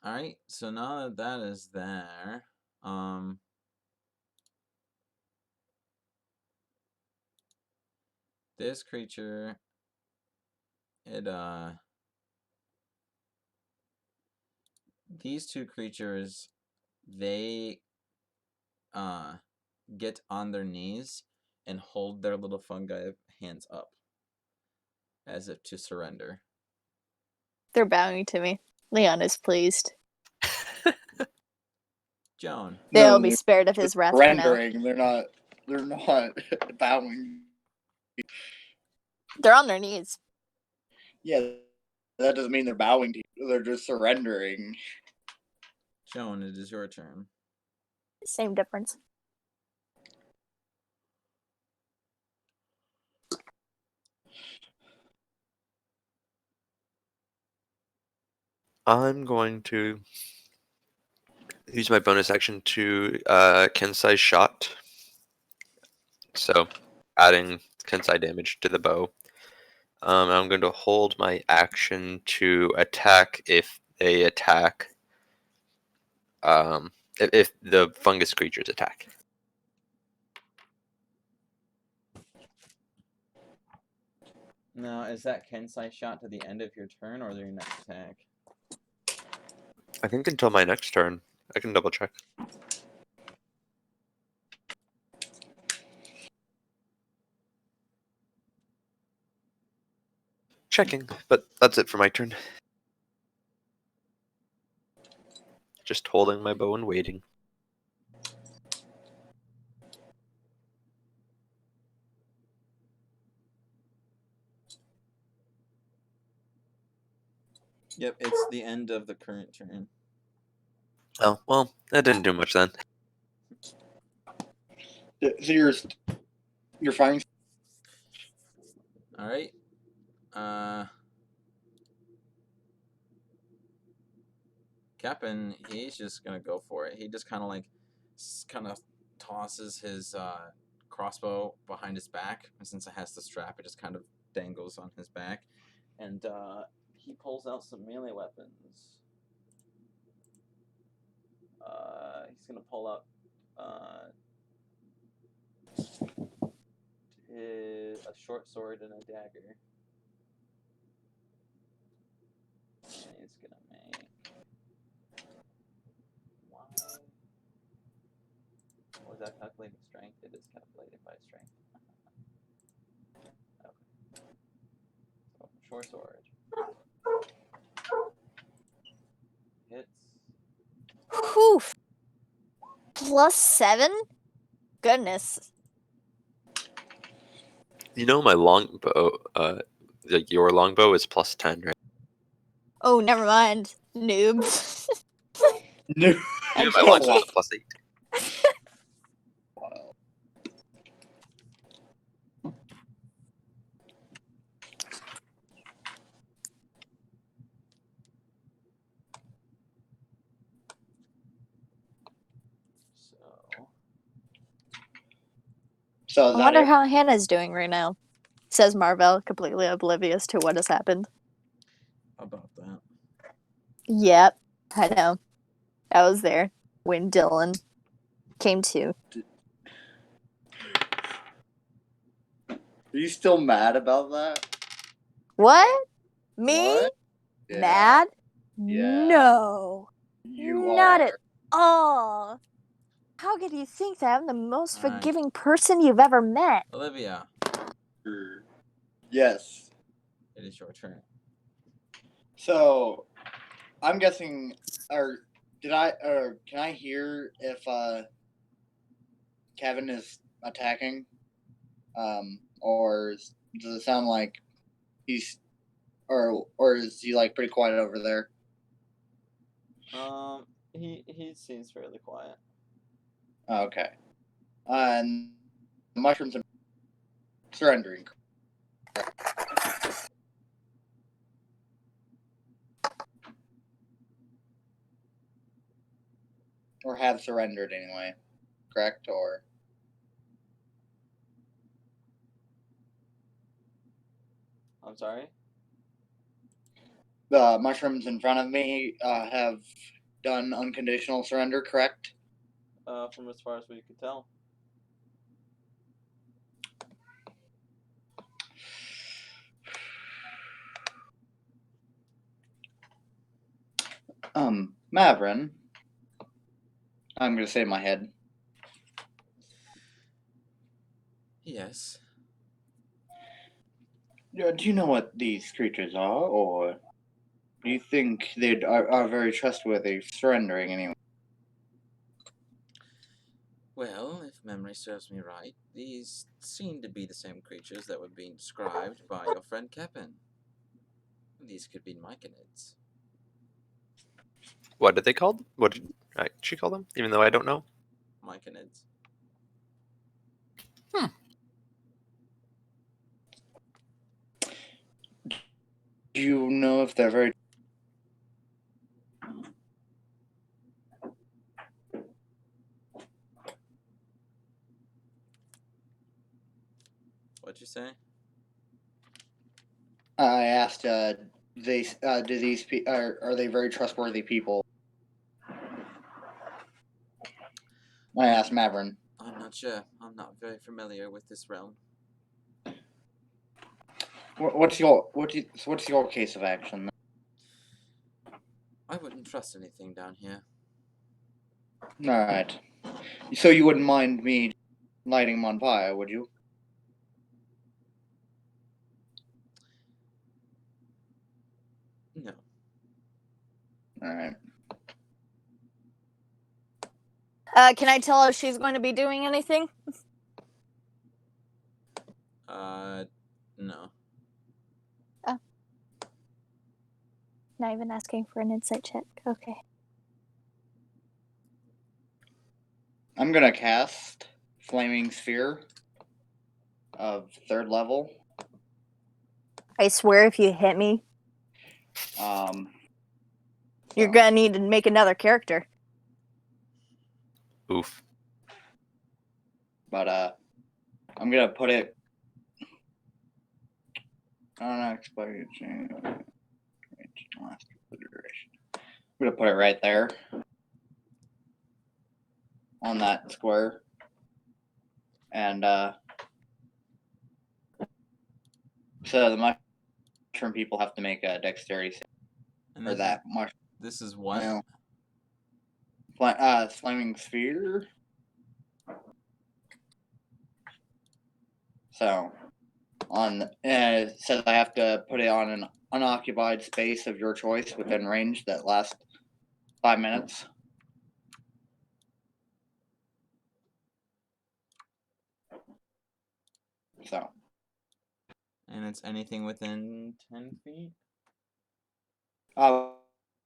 All right. So now that that is there, this creature, these two creatures, they get on their knees and hold their little fungi hands up as if to surrender. They're bowing to me. Leon is pleased. Joan. They'll be spared of his wrath for now. Surrendering. They're not bowing. They're on their knees. Yeah, that doesn't mean they're bowing to you. They're just surrendering. Joan, it is your turn. Same difference. I'm going to use my bonus action to Kensai shot. So adding Kensai damage to the bow. I'm going to hold my action to attack if they attack. If the fungus creatures attack. Now, is that Kensai shot to the end of your turn or your next attack? I think until my next turn. I can double check. Checking, but that's it for my turn. Just holding my bow and waiting. Yep, it's the end of the current turn. Oh, well, that didn't do much then. So you're fine. All right. Captain, he's just gonna go for it. He just kind of tosses his crossbow behind his back, and since it has the strap, it just kind of dangles on his back, and he pulls out some melee weapons. He's gonna pull out a short sword and a dagger. And he's gonna make one. Was that calculating strength? It is calculated by strength. Okay. So short sword. Hits. Whew. +7? Goodness. You know my longbow, like your longbow is +10, right? Oh, never mind. Noob. No. Yeah, my longbow is +8. So is I that wonder it? how Hannah's doing right now, says Marvel, completely oblivious to what has happened. About that. Yep, I know. I was there when Dylan came to. Are you still mad about that? What? Me? What? Yeah. Mad? Yeah. No. You Not are. at all. How could you think that I'm the most All right. forgiving person you've ever met? Olivia, Yes. it is your turn. So, I'm guessing, or can I hear if Kevin is attacking? Or does it sound like he's, or is he like pretty quiet over there? He seems fairly quiet. Okay. And the mushrooms are surrendering. Or have surrendered anyway, correct? Or I'm sorry. the mushrooms in front of me have done unconditional surrender, correct? From as far as we could tell. Mavrin. I'm gonna say in my head. Yes. Do you know what these creatures are, or do you think they are very trustworthy, surrendering anyway? Well, if memory serves me right, these seem to be the same creatures that were being described by your friend Kepin. These could be myconids. What did they called? What did she call them? Even though I don't know. Myconids. Do you know if they're very? What'd you say? I asked. Do these are they very trustworthy people? I asked Mavrin. I'm not sure. I'm not very familiar with this realm. What's your case of action? I wouldn't trust anything down here. All right. So you wouldn't mind me lighting them on fire, would you? No. All right. Can I tell her she's going to be doing anything? No. Not even asking for an insight check. Okay. I'm gonna cast Flaming Sphere of 3rd level. I swear if you hit me, you're So, gonna need to make another character. Oof. but I'm gonna put it. Unexpired. I'm gonna put it right there on that square, and so the mushroom people have to make a dexterity save And for that mushroom. This is what? Flaming sphere. So it says I have to put it on an unoccupied space of your choice within range that lasts 5 minutes. So. And it's anything within 10 feet?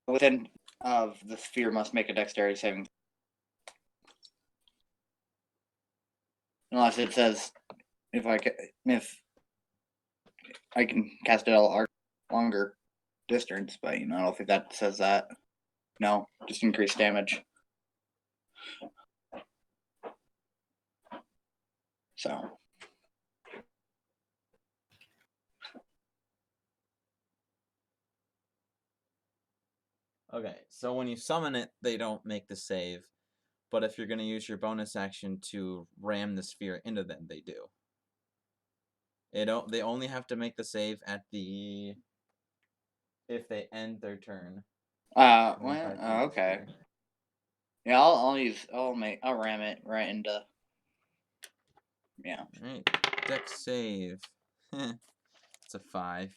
Within of the sphere must make a dexterity saving. Unless it says if I can cast it a longer distance, but I don't think that says that. No, just increased damage. So. Okay, so when you summon it, they don't make the save. But if you're going to use your bonus action to ram the sphere into them, they do. They only have to make the save at the... if they end their turn. Okay. Yeah, I'll ram it right into. Yeah. Alright, dex save. It's a 5.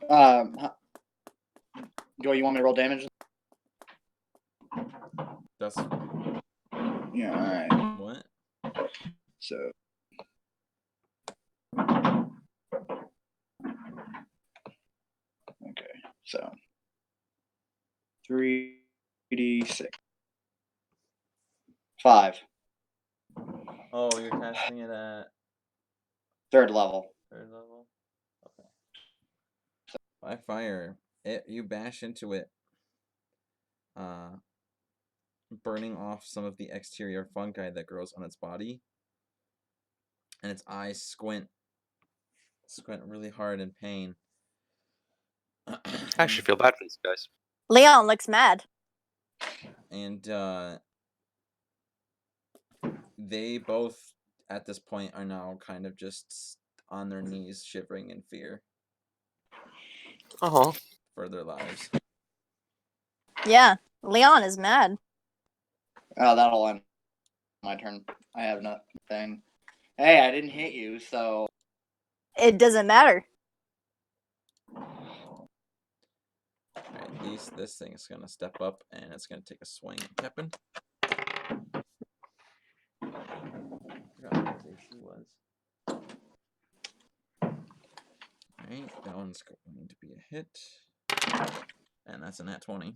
Do you want me to roll damage? That's Yeah. All right. what? So. Okay. So. 3d6. 5. Oh, you're casting it at 3rd level. 3rd level. Okay. By fire. You bash into it, burning off some of the exterior fungi that grows on its body, and its eyes squint really hard in pain. I actually feel bad for these guys. Leon looks mad. And they both at this point are now kind of just on their knees, shivering in fear Oh, for their lives. Yeah, Leon is mad. Oh, that'll end my turn. I have nothing. Hey, I didn't hit you, so. It doesn't matter. Alright, this thing is gonna step up and it's gonna take a swing at Kepin. She was. Alright, that one's going to be a hit. And that's a nat 20.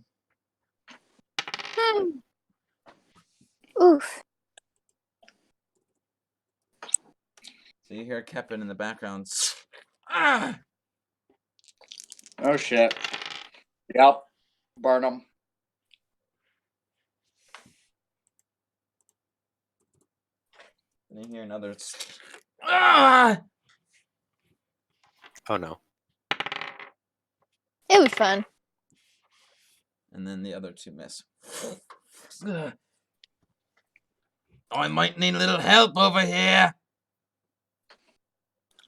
Oof. So you hear Kepin in the background. Ah! Oh shit. Yep. Burn them. And you hear another. Ah! oh no. It was fun. And then the other two miss. Oh, I might need a little help over here.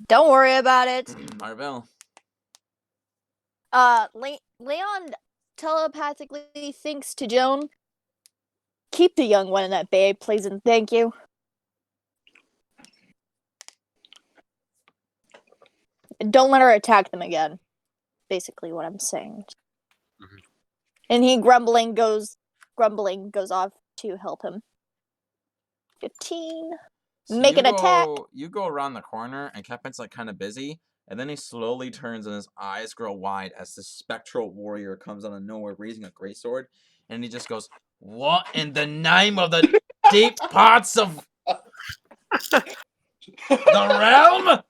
Don't worry about it. Marvel. Leon telepathically thinks to Joan, keep the young one at bay, please and thank you. Don't let her attack them again. Basically what I'm saying. Mhm. And he grumbling goes off to help him. 15. So Make an attack. You go around the corner, and Kepin's like kind of busy, and then he slowly turns, and his eyes grow wide as this spectral warrior comes out of nowhere, raising a greatsword, and he just goes, "What in the name of the deep parts of the realm?"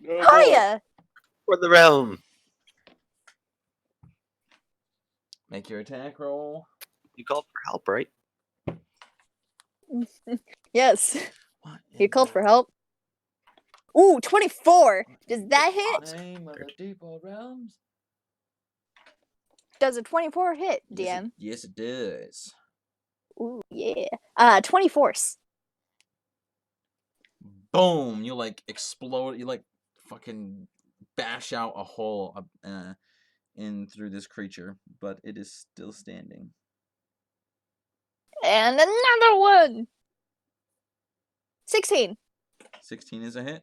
Hiya! For the realm. Make your attack roll. You called for help, right? Yes. What You in called the for help. Ooh, 24. Does that hit? Name of the deeper realms. Does a 24 hit, DM? Yes, it does. Ooh, yeah. 24. Boom! You like explode. You like fucking bash out a hole in through this creature, but it is still standing. And another one. 16. 16 is a hit.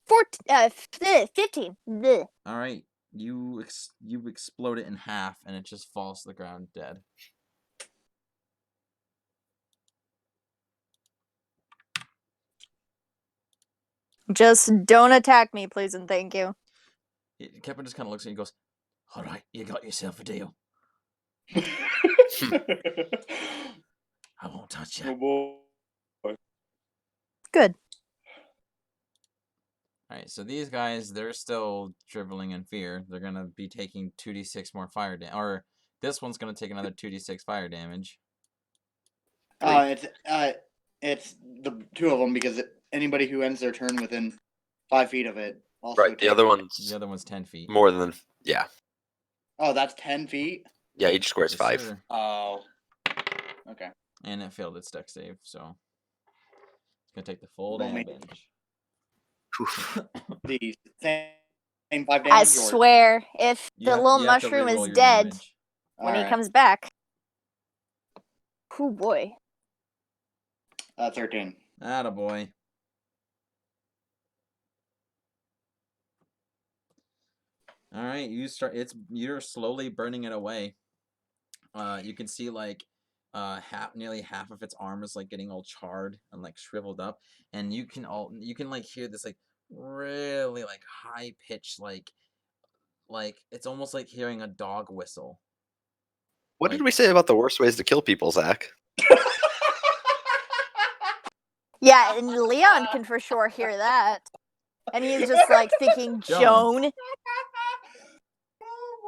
15. Bleh. All right, you explode it in half, and it just falls to the ground dead. Just don't attack me, please and thank you. Kepin just kind of looks at you and goes, "All right, you got yourself a deal. I won't touch you." boy. Good. All right, so these guys, they're still dribbling in fear. They're gonna be taking 2d6 more fire damage, or this one's gonna take another 2d6 fire damage. It's the two of them because anybody who ends their turn within 5 feet of it also Right. The takes. other one's The other one's 10 feet. more than Oh, that's 10 feet. Yeah, each square is Yes, 5. sir. Oh. Okay. And it failed its dex save, so it's gonna take the full Roll me. damage. Oof. The same 5 damage. I swear, if You the have- little you have to mushroom re-roll is your dead damage. when he Alright. comes back. Oh boy. 13. Attaboy. All right, you're slowly burning it away. You can see like nearly half of its arm is like getting all charred and like shriveled up, and you can like hear this like really like high pitched like it's almost like hearing a dog whistle. What did Like we say about the worst ways to kill people, Zach? Yeah, and Leon can for sure hear that. And he's just like thinking, Joan. Joan.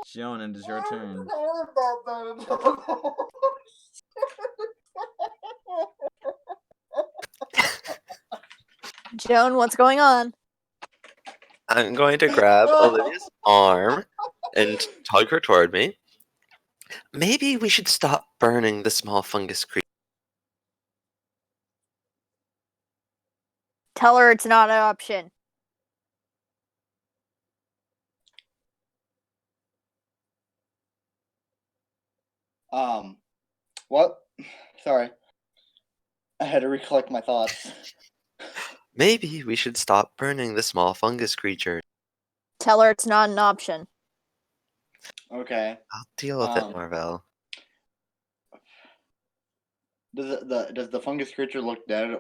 Joan, it is your turn. Joan, what's going on? I'm going to grab Olivia's arm and tug her toward me. Maybe we should stop burning the small fungus creature. Tell her it's not an option. What? Sorry. I had to recollect my thoughts. Maybe we should stop burning the small fungus creature. Tell her it's not an option. Okay. I'll deal with it, Marvel. Does the fungus creature look dead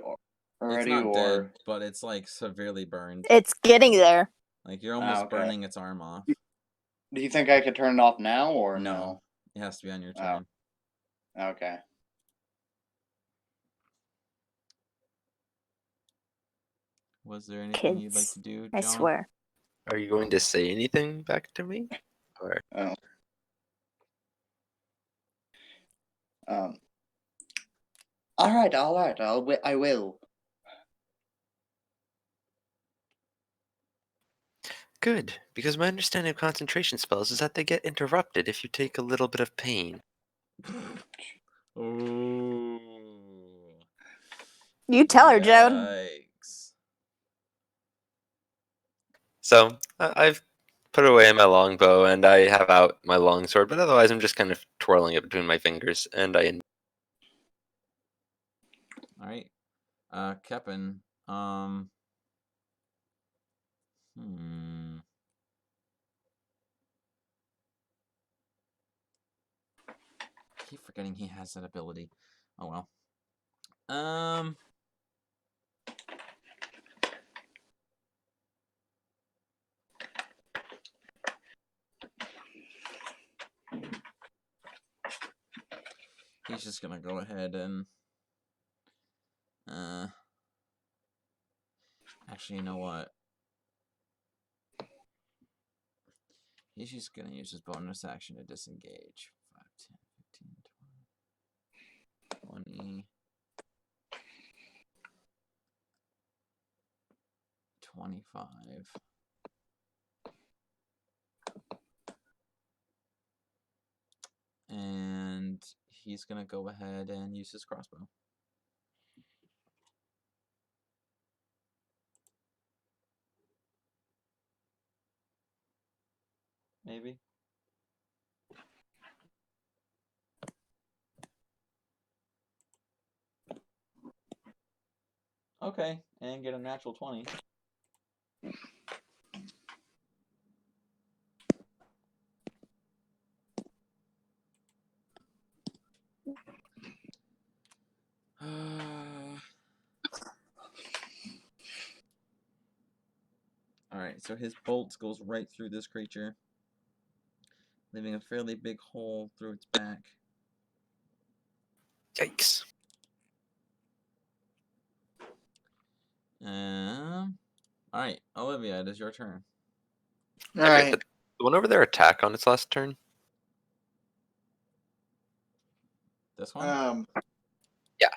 already, It's not or dead, but it's like severely burned. It's getting there. Like you're almost okay. burning its arm off. Do you think I could turn it off now or No, it has to be on your Oh. turn. Okay. Was there anything you'd like Kids. to do, John? I swear. Are you going to say anything back to me? Or Oh. All right. I will. good, because my understanding of concentration spells is that they get interrupted if you take a little bit of pain. Ooh. You tell her, Joan. Yikes. So I've put away my longbow and I have out my longsword, but otherwise I'm just kind of twirling it between my fingers, and I. All right. Kepin. Keep forgetting he has that ability. Oh well. He's just gonna go ahead and actually, you know what? He's just gonna use his bonus action to disengage. 5, 10, 15, 20, 25. And he's gonna go ahead and use his crossbow. Maybe. Okay, and get a natural 20. Alright, so his bolt goes right through this creature, leaving a fairly big hole through its back. Yikes. Alright, Olivia, it is your turn. All Okay, right. did the one over there attack on its last turn? This one? Yeah.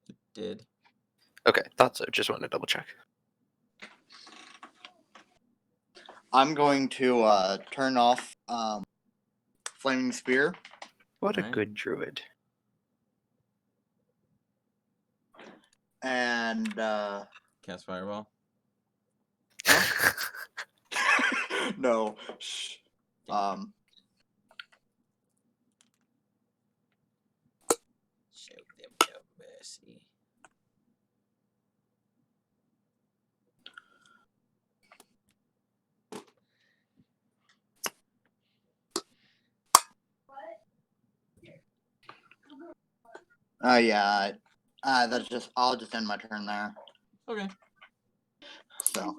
It did. Okay, thought so. Just wanted to double check. I'm going to turn off flaming spear. What a Alright. good druid. And Cast Fireball. no. Shh. Show them no mercy. Yeah. That's just. I'll just end my turn there. Okay. So.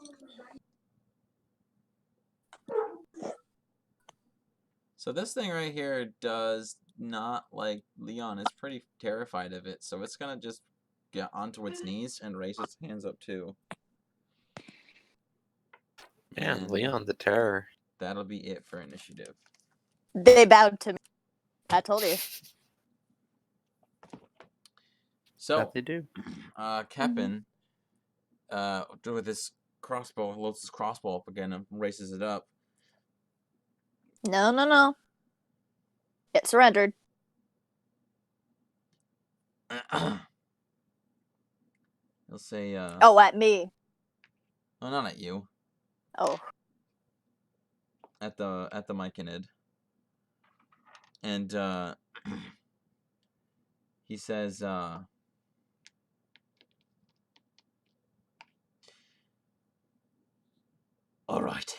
So this thing right here does not like Leon. Is pretty terrified of it. So it's gonna just get onto its knees and raise its hands up too. Man, And Leon the Terror. that'll be it for initiative. They bowed to me. I told you. So, That they do. Cap'n, with his crossbow, loads his crossbow up again and raises it up. No, no, no. It surrendered. He'll say, Oh, at me. no, not at you. Oh. At the Myconid. And he says, alright.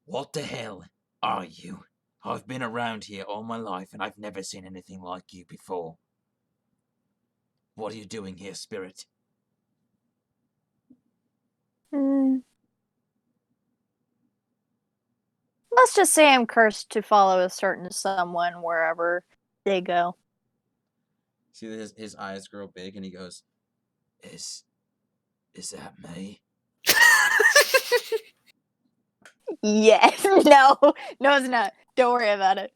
What the hell are you? I've been around here all my life and I've never seen anything like you before. What are you doing here, spirit? Let's just say I'm cursed to follow a certain someone wherever they go. See his eyes grow big and he goes, Is that me? Yes. No. No, it's not. Don't worry about it.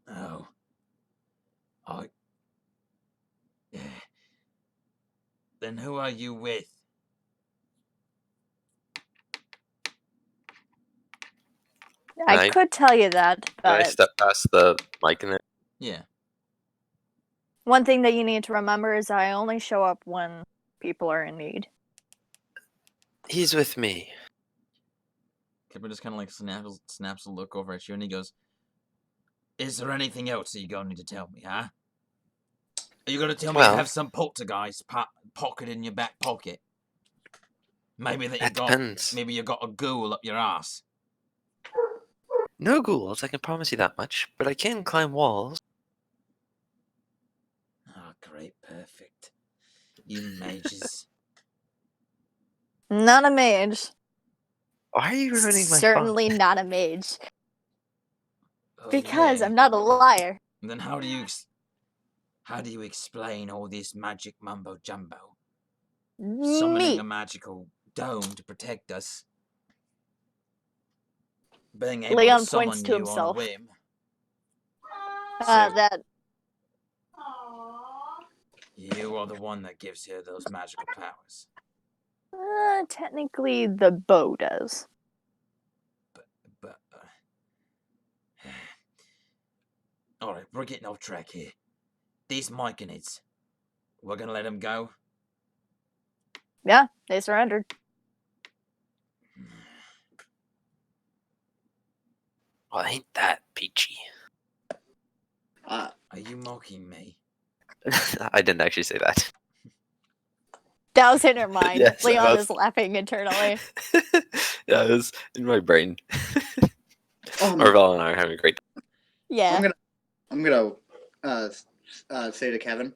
Oh. Then who are you with? I could tell you that, Can I but step past the mic in there? Yeah. one thing that you need to remember is I only show up when people are in need. He's with me. Kipper just kind of like snaps a look over at you and he goes, Is there anything else that you're going to tell me, huh? Are you going to tell me you Well- have some poltergeist pocket in your back pocket? Maybe That depends. Maybe you got a ghoul up your ass. No ghouls, I can promise you that much, but I can climb walls. Oh, great, perfect. You mages. Not a mage. Why are you ruining my Certainly fun? not a mage. Oh, Because yeah. I'm not a liar. And then how do you explain all this magic mumbo jumbo? Summoning Me. a magical dome to protect us. Being able Leon to summon points to you himself. on a whim. That. You are the one that gives her those magical powers. Technically, the bow does. But alright, we're getting off track here. These Myconids, we're gonna let them go? Yeah, they surrendered. Well, ain't that peachy? Are you mocking me? I didn't actually say that. That was in her mind. Yes, I Leon was. is laughing internally. Yeah, it was in my brain. Um, Marvel and I are having a great time. Yeah. I'm gonna say to Kevin.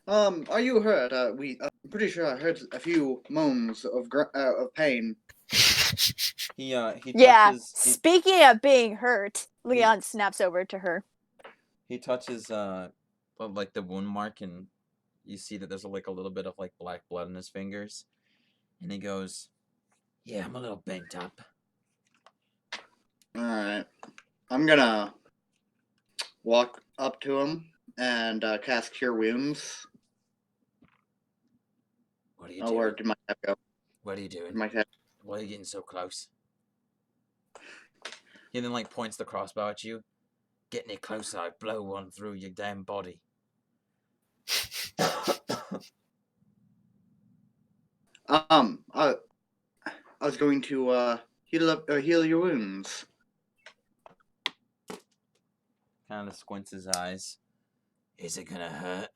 Are you hurt? I'm pretty sure I heard a few moans of pain. He Yeah. touches Speaking of being hurt, Leon snaps over to her. he touches like the wound mark and you see that there's like a little bit of like black blood in his fingers. And he goes, Yeah, I'm a little bent up. Alright. I'm gonna walk up to him and cast Cure Wounds. What are you Oh, doing? where did my tab go? What are you doing? My tab. Why are you getting so close? He then like points the crossbow at you. Get any closer, I blow one through your damn body. I was going to heal your wounds. Kind of squints his eyes. Is it gonna hurt?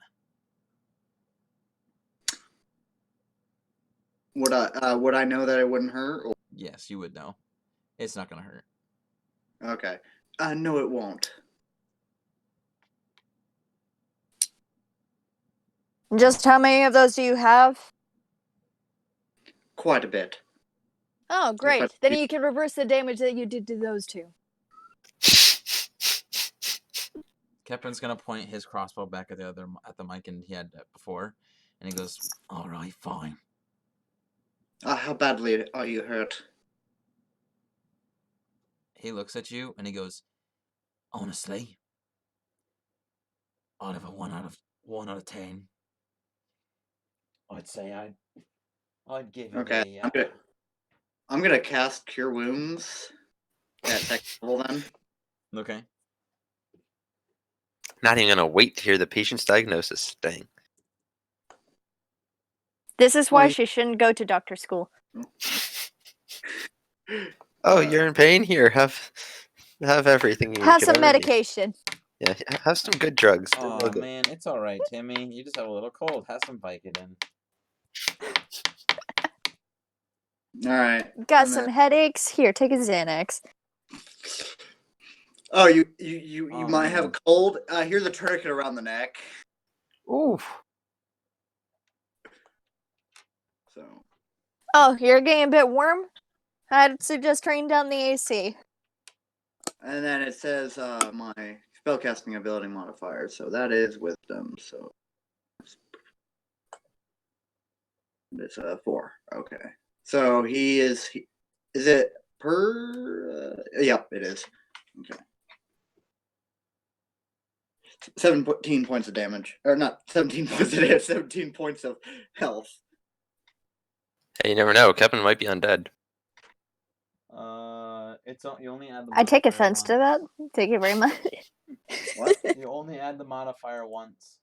Would I know that it wouldn't hurt? Or... Yes, you would know. It's not gonna hurt. Okay. No, it won't. Just how many of those do you have? Quite a bit. Oh, great. But Then we- you can reverse the damage that you did to those two. Kepin's gonna point his crossbow back at the mic and he had before, and he goes, "All right, fine." How badly are you hurt? He looks at you and he goes, "Honestly, out of a 1 out of 10, I'd say I'd give it Okay, a. I'm gonna cast Cure Wounds at second level then. Okay. Not even gonna wait to hear the patient's diagnosis. Dang. This is why Wait. she shouldn't go to doctor school. Oh, you're in pain? Here, have everything you Have could some ever need. medication. Yeah, have some good drugs. They're real Oh good. man, it's all right, Timmy. You just have a little cold. Have some Vicodin. All right. Got and some then- headaches? Here, take a Xanax. Oh, you Oh, might have a man. cold. Here's a tourniquet around the neck. Ooh. So Oh, you're getting a bit warm? I'd suggest turning down the AC. and then it says my spellcasting ability modifier. So that is wisdom. So it's 4. Okay. So is it per? Yep, it is. Okay. 17 points of damage, or not 17 points of damage. 17 points of health. Hey, you never know. Kevin might be undead. You only add the. I take modifier offense to once. that. Thank you very much. What? You only add the modifier once.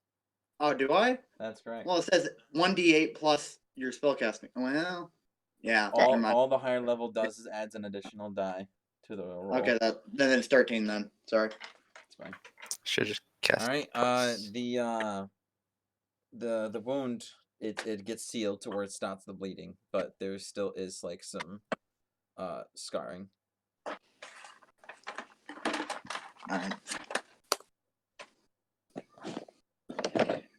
Oh, do I? That's correct. Well, it says 1d8 plus your spellcasting. Well, yeah. never mind. all the higher level does is adds an additional die to the roll. Okay, then it's 13 then. Sorry. It's fine. Should just cast. All right. The wound it gets sealed to where it stops the bleeding, but there still is like some scarring. Alright.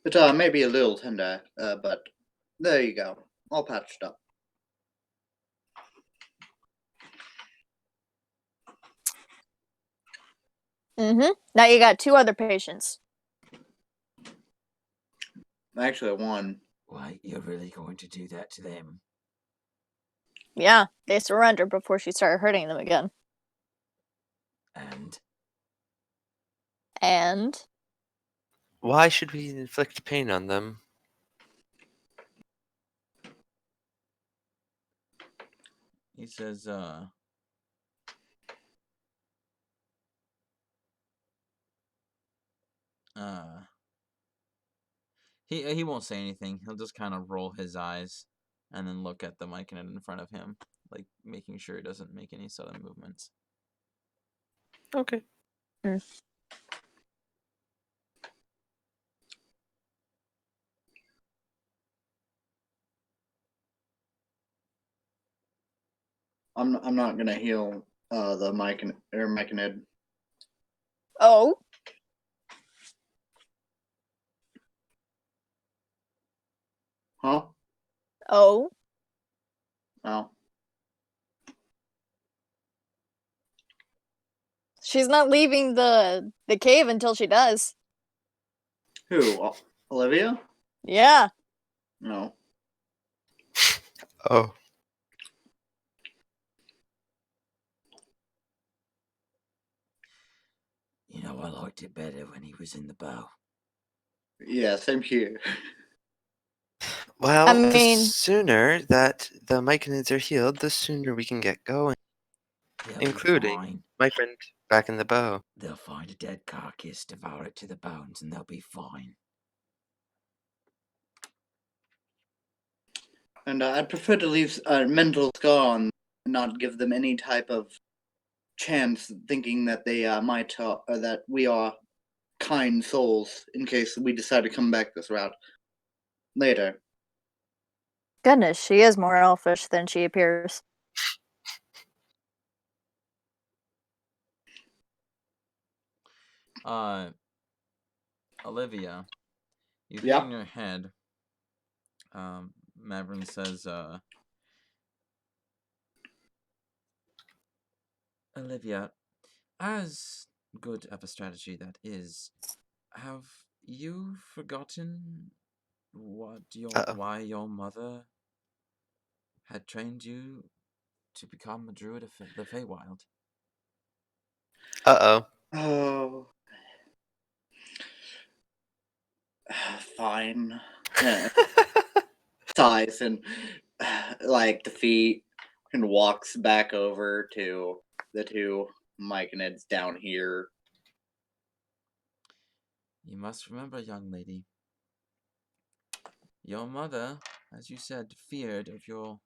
It may be a little tender, but there you go. All patched up. Mm-hmm. Now you got 2 other patients. Actually, 1. Why, you're really going to do that to them? Yeah, they surrendered before she started hurting them again. And Why should we inflict pain on them? He says, he won't say anything. He'll just kind of roll his eyes and then look at the mic in front of him, like making sure he doesn't make any sudden movements. Okay. I'm not gonna heal the Myconid. oh, Huh? oh, Oh. she's not leaving the cave until she does. Who? Olivia? Yeah. No. Oh. You know, I liked it better when he was in the bow. Yeah, same here. Well, I the mean- sooner that the myconids are healed, the sooner we can get going. They'll be Including fine. my friend back in the bow. They'll find a dead carcass, devour it to the bones, and they'll be fine. And I'd prefer to leave a mental scar on, and not give them any type of chance thinking that they might, or that we are kind souls in case we decide to come back this route later. Goodness, she is more elfish than she appears. Olivia, you Yeah. hear in your head, Mavrin says, Olivia, as good of a strategy that is, have you forgotten Uh-oh. why your mother had trained you to become a druid of the Feywild? Uh-oh. Oh, fine. Yeah, sighs and like defeat and walks back over to the two Myconids down here. You must remember, young lady, your mother, as you said, feared of your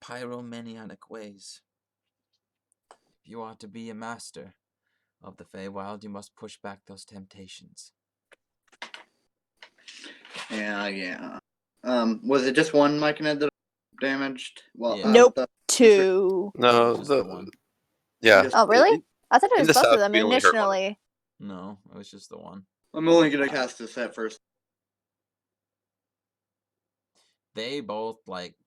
pyromaniac ways. If you are to be a master of the Feywild, you must push back those temptations. Yeah. Was it just one Myconid that damaged? Well, Yeah. Nope. the- 2. No, Just the one. yeah. just- Oh, really? I thought it In was the both south, of them we only hurt one. initially. No, it was just the one. I'm only gonna cast this at first. They both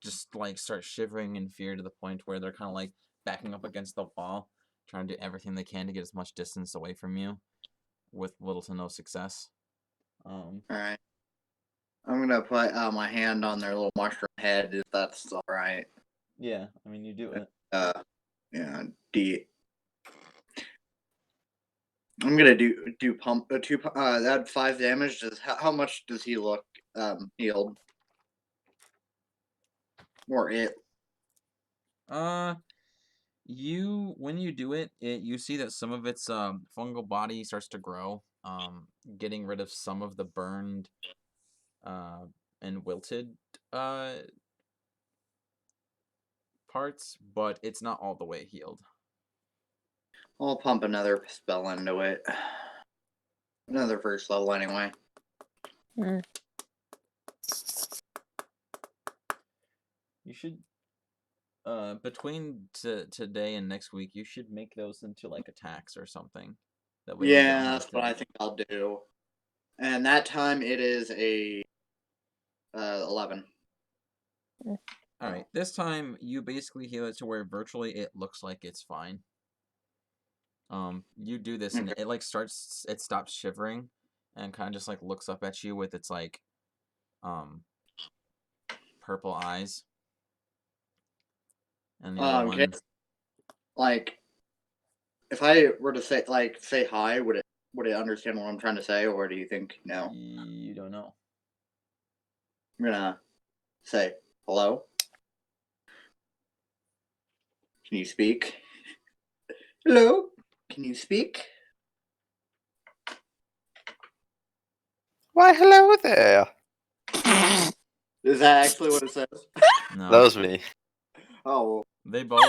just start shivering in fear to the point where they're kind of like backing up against the wall, trying to do everything they can to get as much distance away from you, with little to no success. All right. I'm gonna put my hand on their little mushroom head, if that's all right. Yeah, I mean, you do it. Yeah. I'm gonna do pump two. That 5 damage. How much does he look healed? Or it? When you do it, you see that some of its fungal body starts to grow, getting rid of some of the burned and wilted parts, but it's not all the way healed. I'll pump another spell into it. Another first level anyway. You should between today and next week, you should make those into like attacks or something. That way you don't Yeah, have that's to... what I think I'll do. And that time it is a 11. All right, this time you basically heal it to where virtually it looks like it's fine. You do this and it stops shivering and kind of just like looks up at you with its like purple eyes. And the other one, like, if I were to say hi, would it understand what I'm trying to say, or do you think no? you don't know. I'm gonna say hello. Can you speak? Hello. Can you speak? Why, hello there. Is that actually what it says? No, That was me. Oh, they both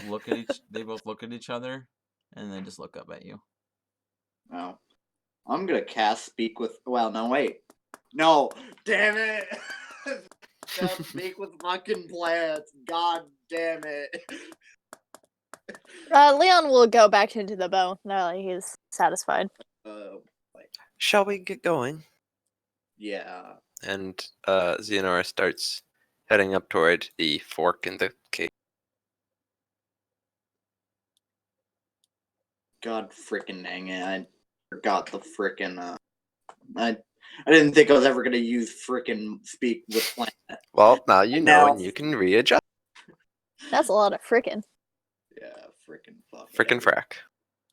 look at each other, and they just look up at you. no. I'm gonna cast speak with. Well, no, wait. No, damn it. Cast speak with fucking plants. God damn it. Leon will go back into the bow now that he's satisfied. Shall we get going? Yeah. And Xehanort starts heading up toward the fork in the cave. God freaking dang it. I forgot the freaking I didn't think I was ever gonna use freaking speak with plant. Well, now you know, Now- and you can readjust. That's a lot of frickin'. Yeah, freaking fuck. Frickin' frack.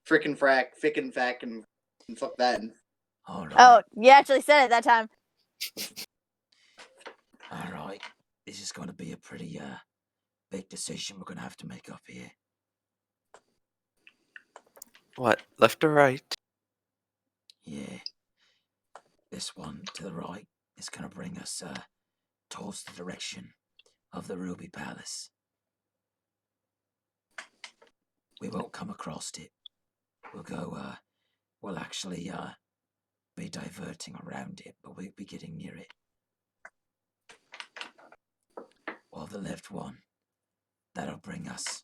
Frickin' frack, fickin' fack, and fuck that. And All right. Oh, you actually said it that time. All right. This is going to be a pretty big decision we're going to have to make up here. What, left or right? Yeah. This one to the right is going to bring us towards the direction of the Ruby Palace. We won't come across it. We'll go, we'll actually be diverting around it, but we'll be getting near it. While the left one, that'll bring us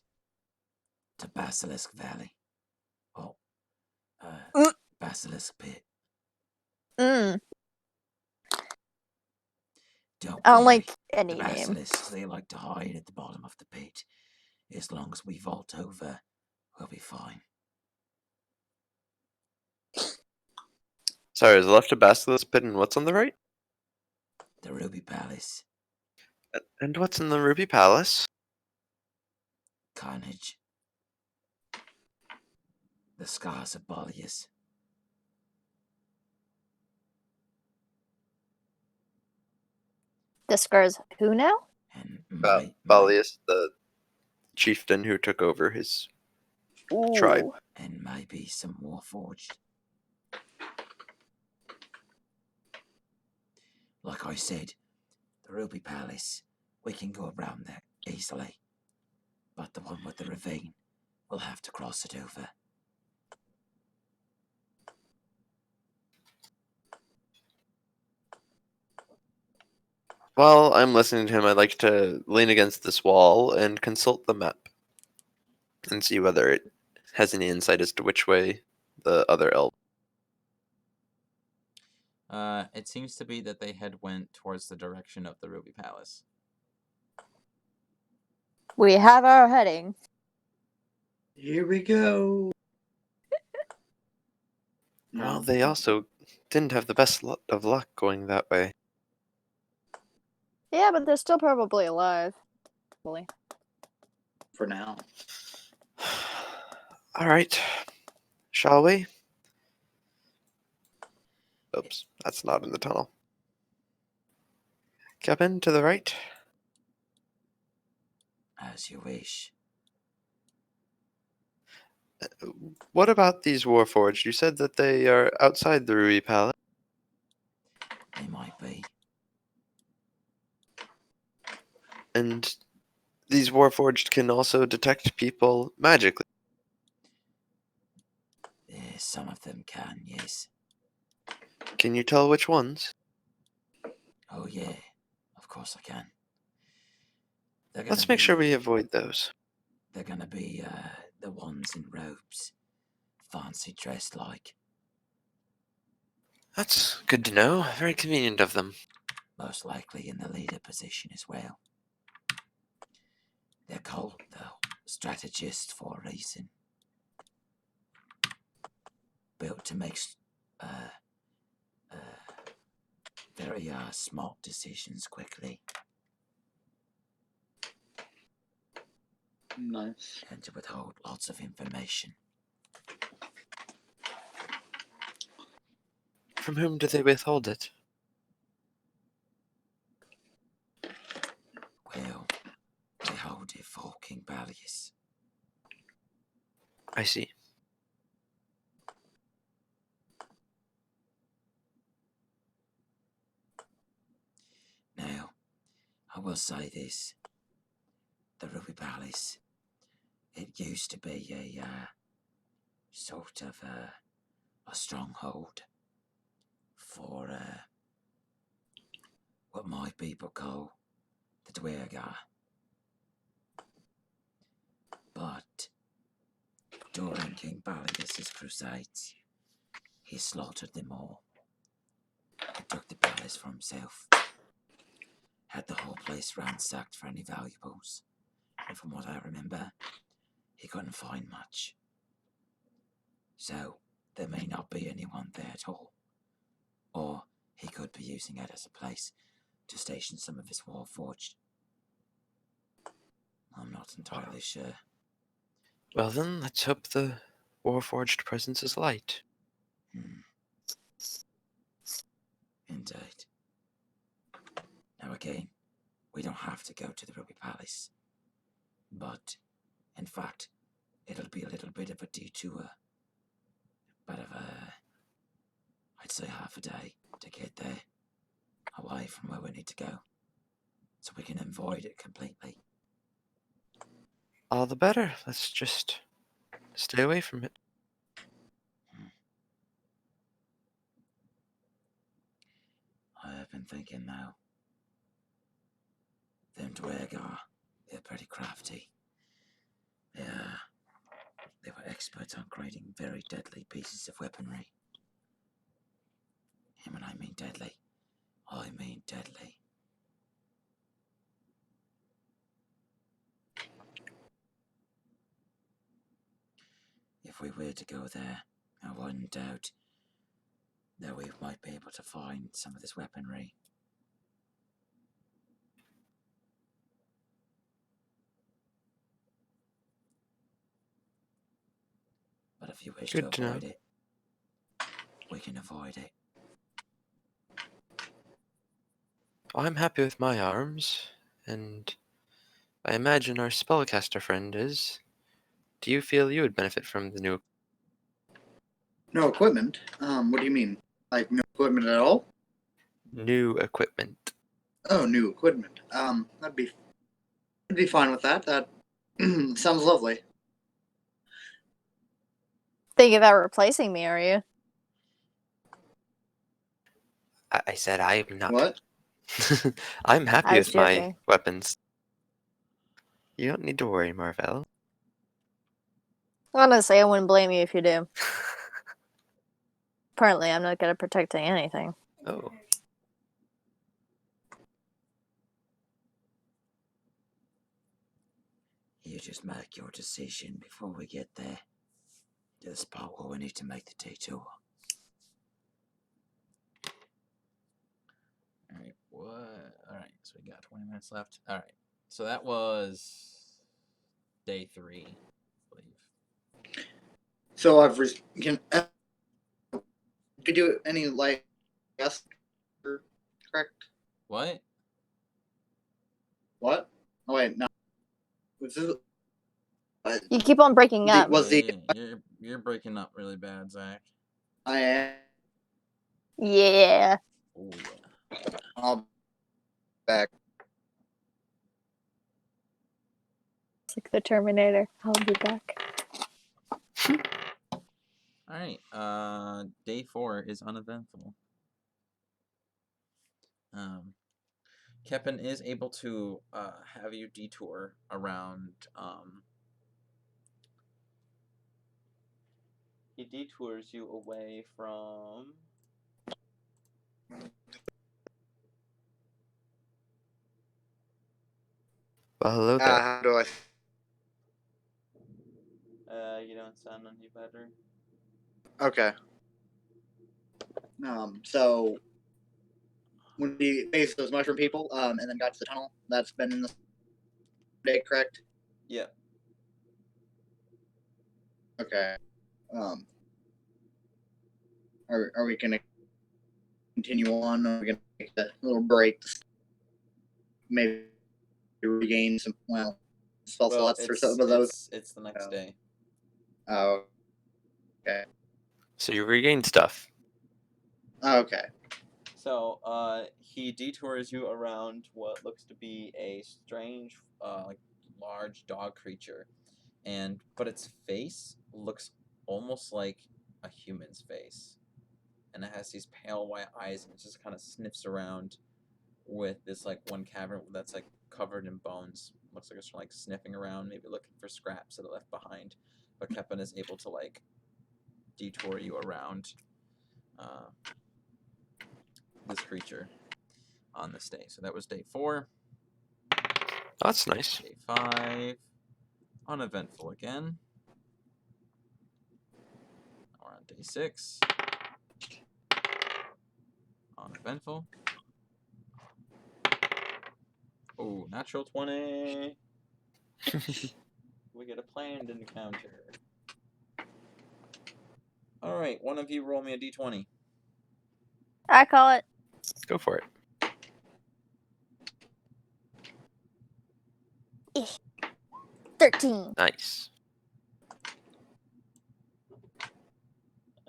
to Basilisk Valley. Oh, Basilisk Pit. Don't I don't worry. like any The name. basilisks, they like to hide at the bottom of the pit. As long as we vault over, we'll be fine. Sorry, is the left a basilisk pit and what's on the right? The Ruby Palace, And what's in the Ruby Palace? carnage. The scars of Bolius. The scars who now? And Balius, the chieftain who took over his tribe. Ooh. and maybe some Warforged. Like I said, the Ruby Palace, we can go around there easily. But the one with the ravine, we'll have to cross it over. While I'm listening to him, I'd like to lean against this wall and consult the map and see whether it has any insight as to which way the other elf. It seems to be that they had went towards the direction of the Ruby Palace. We have our heading. Here we go. Well, they also didn't have the best of luck going that way. Yeah, but they're still probably alive. Probably. For now. All right, shall we? Oops, that's not in the tunnel. Captain, to the right. As you wish. What about these Warforged? You said that they are outside the Ruby Palace. They might be. And these Warforged can also detect people magically. Some of them can, yes. Can you tell which ones? Oh yeah, of course I can. Let's make sure we avoid those. They're gonna be the ones in robes. Fancy dressed like. That's good to know. Very convenient of them. Most likely in the leader position as well. They're called, though, strategists for a reason. Built to make very smart decisions quickly. Nice. And to withhold lots of information. From whom do they withhold it? Well, they hold it for King Balius. I see. Now, I will say this. The Ruby Palace, it used to be a sort of a stronghold for what my people call the Dwergar. But during King Balius's crusades, he slaughtered them all. He took the palace for himself. Had the whole place ransacked for any valuables. And from what I remember, he couldn't find much. So, there may not be anyone there at all. Or he could be using it as a place to station some of his Warforged. I'm not entirely sure. Well then, let's hope the Warforged presence is light. Indeed. Now again, we don't have to go to the Ruby Palace. But, in fact, it'll be a little bit of a detour. Bit of I'd say half a day to get there. Away from where we need to go. So we can avoid it completely. All the better. Let's just stay away from it. I have been thinking now. Them Dwergar, they're pretty crafty. They were experts on creating very deadly pieces of weaponry. And when I mean deadly, I mean deadly. if we were to go there, I wouldn't doubt that we might be able to find some of this weaponry. But if you wish Good to to know. avoid it, we can avoid it. I'm happy with my arms, and I imagine our spellcaster friend is. Do you feel you would benefit from the No equipment? What do you mean? Like no equipment at all? new equipment? Oh, new equipment. I'd be fine with that. That sounds lovely. Thinking about replacing me, are you? I said I'm not. What? I'm happy I was with my joking. weapons. You don't need to worry, Marvel. Honestly, I wouldn't blame you if you do. Apparently, I'm not good at protecting anything. Oh, You just make your decision before we get there to the spot where we need to make the detour. Alright, what? Alright, so we got 20 minutes left. Alright, so that was day 3, I believe. So could you any like yes correct? What? What? Oh wait, no. Was this, You keep on breaking up. was the You're breaking up really bad, Zach. I am Yeah. Oh yeah. all back. It's like the Terminator. I'll be back. Alright, day 4 is uneventful. Kepin is able to have you detour around. He detours you away from. well, hello there. How do I? You don't sound any better. Okay. So when we faced those mushroom people, and then got to the tunnel, that's been in the day, correct? Yeah. Okay. Are we gonna continue on? Or are we gonna take a little break? Maybe regain some spell slots for some of those. It's the next Oh. day. Oh. Okay. So you regained stuff. Okay. So, he detours you around what looks to be a strange, like large dog creature, but its face looks almost like a human's face, and it has these pale white eyes, and it just kind of sniffs around with this like one cavern that's like covered in bones. Looks like it's like sniffing around, maybe looking for scraps that are left behind. But Kepin is able to like detour you around this creature on this day. So that was day 4. Oh, that's nice. Day 5, uneventful again. We're on day 6, uneventful. Oh, natural 20. We get a planned encounter. All right, one of you roll me a d20. I call it. Go for it. 13. Nice.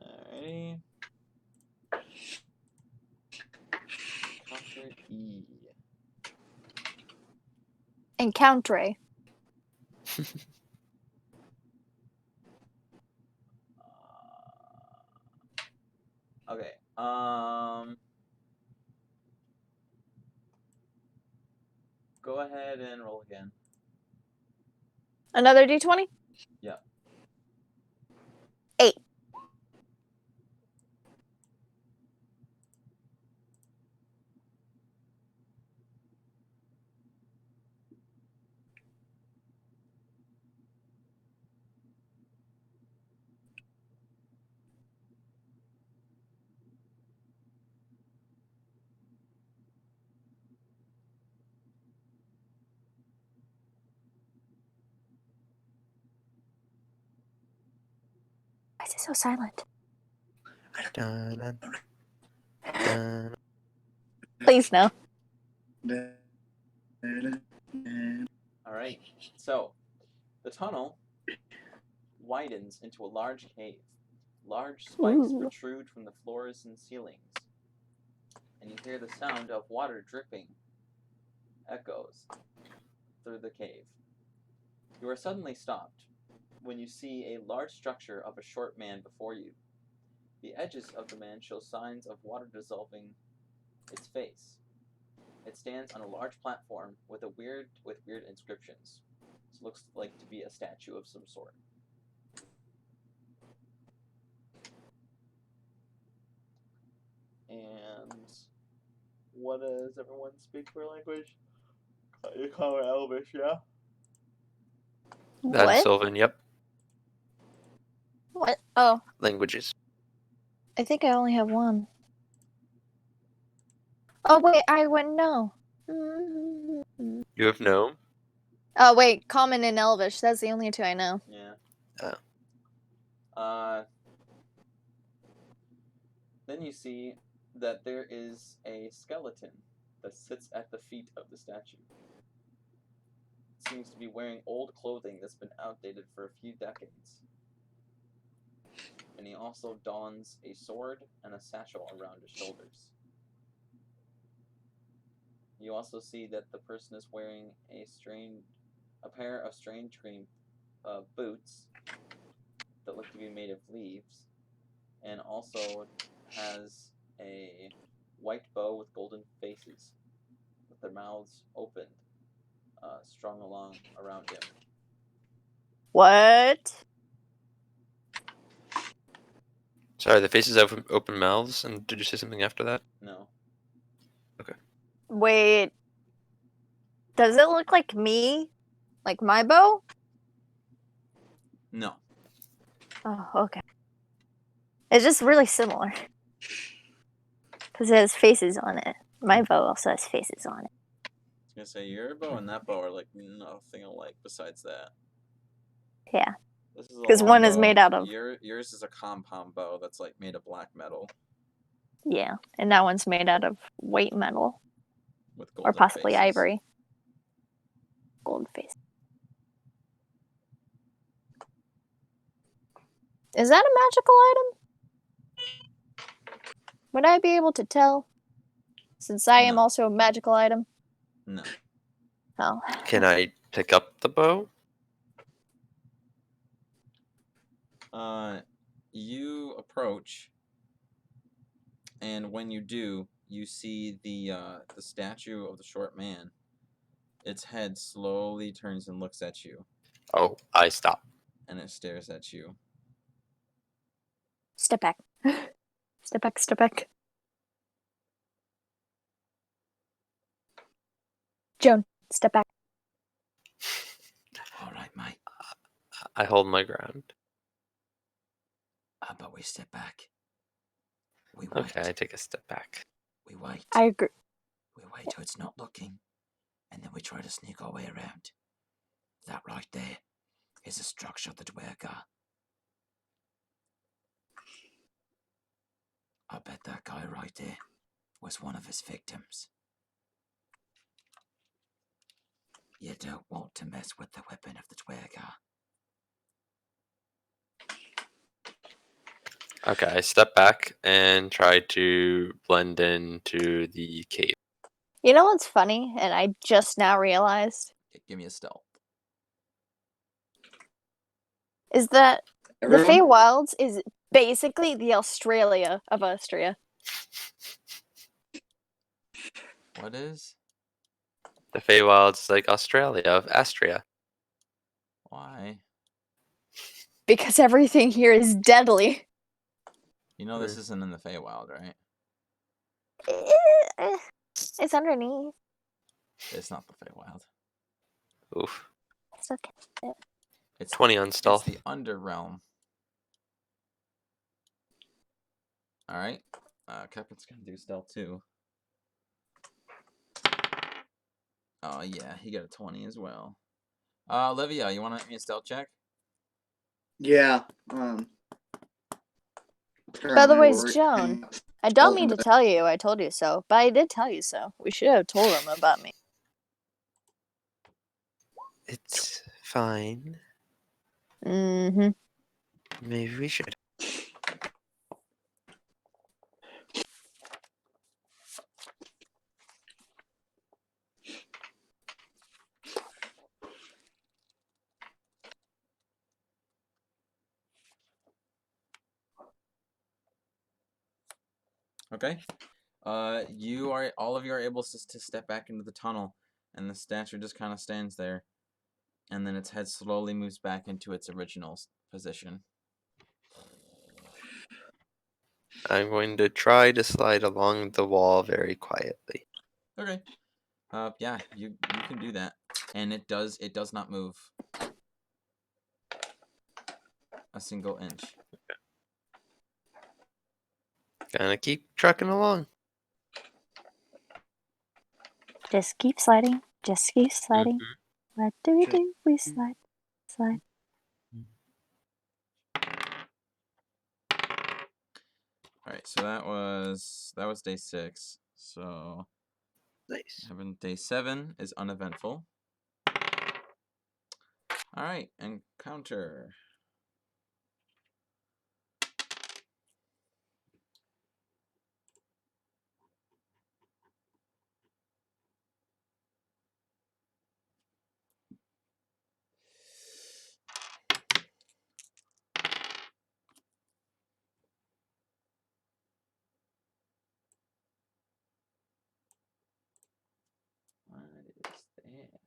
Alrighty. Encounter E. Encounter. Okay. Go ahead and roll again. Another d20? Yeah. 8. Why is it so silent? Dun, dun. Please no. All right. So, the tunnel widens into a large cave. Large spikes Ooh. protrude from the floors and ceilings, and you hear the sound of water dripping echoes through the cave. You are suddenly stopped when you see a large structure of a short man before you. The edges of the man show signs of water dissolving its face. It stands on a large platform with weird inscriptions. This looks like to be a statue of some sort. And what does everyone speak for language? You call it Elvish, yeah? That is What? Sylvan, yep. What? Oh, Languages. I think I only have one. Oh wait, I wouldn't know. You have gnome? Oh wait, Common and Elvish. That's the only two I know. Yeah. Oh. Then you see that there is a skeleton that sits at the feet of the statue. It seems to be wearing old clothing that's been outdated for a few decades. And he also dons a sword and a satchel around his shoulders. You also see that the person is wearing a pair of strange green boots that look to be made of leaves, and also has a white bow with golden faces, with their mouths opened, strung along around him. What? Sorry, the faces have open mouths, and did you say something after that? No. Wait. Does it look like me? Like my bow? No. Oh, okay. It's just really similar. Because it has faces on it. My bow also has faces on it. I was gonna say your bow and that bow are like nothing alike besides that. Yeah. This is a 'Cause one is longbow. made out of- Yours is a compound bow that's like made of black metal Yeah. And that one's made out of white metal. with golden Or possibly faces. ivory. Gold face. Is that a magical item? Would I be able to tell? Since I am No. also a magical item? No. Oh. Can I pick up the bow? You approach, and when you do, you see the statue of the short man. Its head slowly turns and looks at you, Oh, I stop. and it stares at you. Step back. Step back, step back. Joan, step back. All right, mate. I hold my ground. How about we step back? We wait. Okay, I take a step back. We wait. I agree. We wait till it's not looking, and then we try to sneak our way around. That right there is the structure of the Dwergar. I bet that guy right there was one of his victims. You don't want to mess with the weapon of the Dwergar. Okay, I step back and try to blend into the cave. You know what's funny? And I just now realized Give me a stealth. is that the Everyone? Feywilds is basically the Australia of Austria. What is? The Feywild's like Australia of Astria. Why? Because everything here is deadly. You know this isn't in the Feywild, right? It's underneath. It's not the Feywild. Oof. It's okay. It's 20 on stealth. It's the Underrealm. All right. Captain's gonna do stealth too. Oh yeah, he got a 20 as well. Olivia, you want to make me a stealth check? Yeah. By the way, it's Currently Joan. working I don't mean on to tell you I told you so, but I did tell you so. We should have told him about me. It's fine. Mm-hmm. Maybe we should. Okay. You are all of you are able to step back into the tunnel, and the statue just kind of stands there, and then its head slowly moves back into its original position. I'm going to try to slide along the wall very quietly. Okay. Yeah, you can do that, and it does not move a single inch. Gonna keep trucking along. Just keep sliding. Just keep sliding. Mhm. What do we Just- do? We slide. Slide. All right, so that was day 6. So Nice. having day 7 is uneventful. All right, encounter. What is that?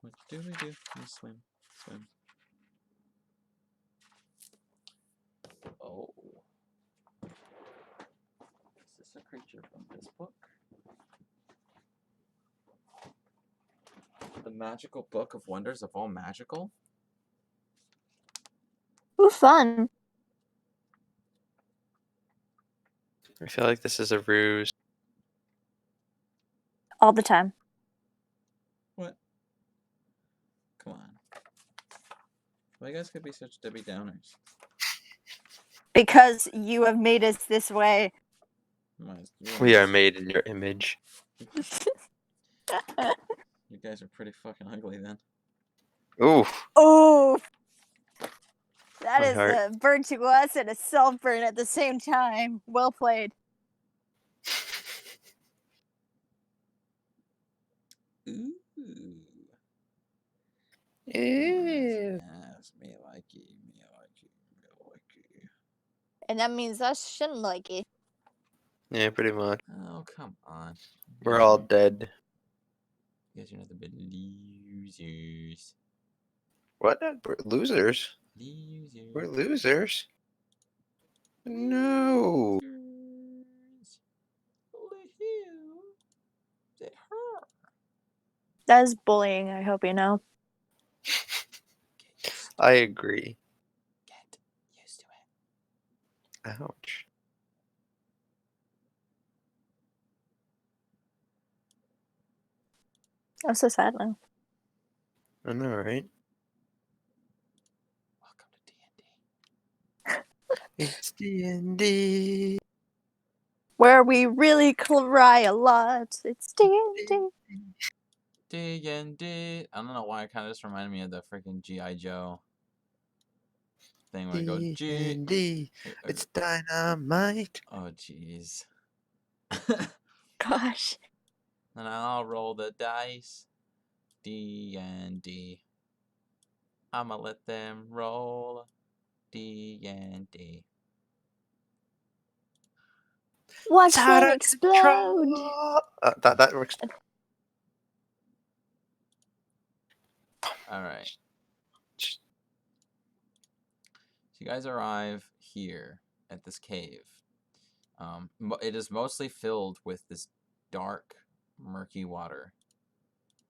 What do we do? We swim. Swim. Oh. Is this a creature from this book? The Magical Book of Wonders of All Magical? Ooh, fun. I feel like this is a ruse. All the time. What? Come on. Why you guys could be such Debbie Downers? Because you have made us this way. We are made in your image. You guys are pretty fucking ugly then. Ooh, Oh, that my is heart. a burn to us and a self burn at the same time. Well played. Ooh. Ew. Yes, me like it, me like it, me like it. And that means us shouldn't like it. Yeah, pretty much. Oh, come on. We're all dead. You guys are nothing but losers. What? We're losers? Losers. We're losers? No. Losers. Only you. They hurt. That is bullying, I hope you know. Get used, I agree. get used to it. Ouch. I'm so sad now. I know, right? Welcome to D&D. It's D&D. Where we really cry a lot. It's D&D. D&D. I don't know why it kind of just reminded me of the freaking G.I. Joe thing where I go G. D&D. It's dynamite. Oh, jeez. Gosh. And I'll roll the dice. D&D. I'ma let them roll. D&D. Watch It's out them of explode. control. That works. All right. So you guys arrive here at this cave. It is mostly filled with this dark, murky water.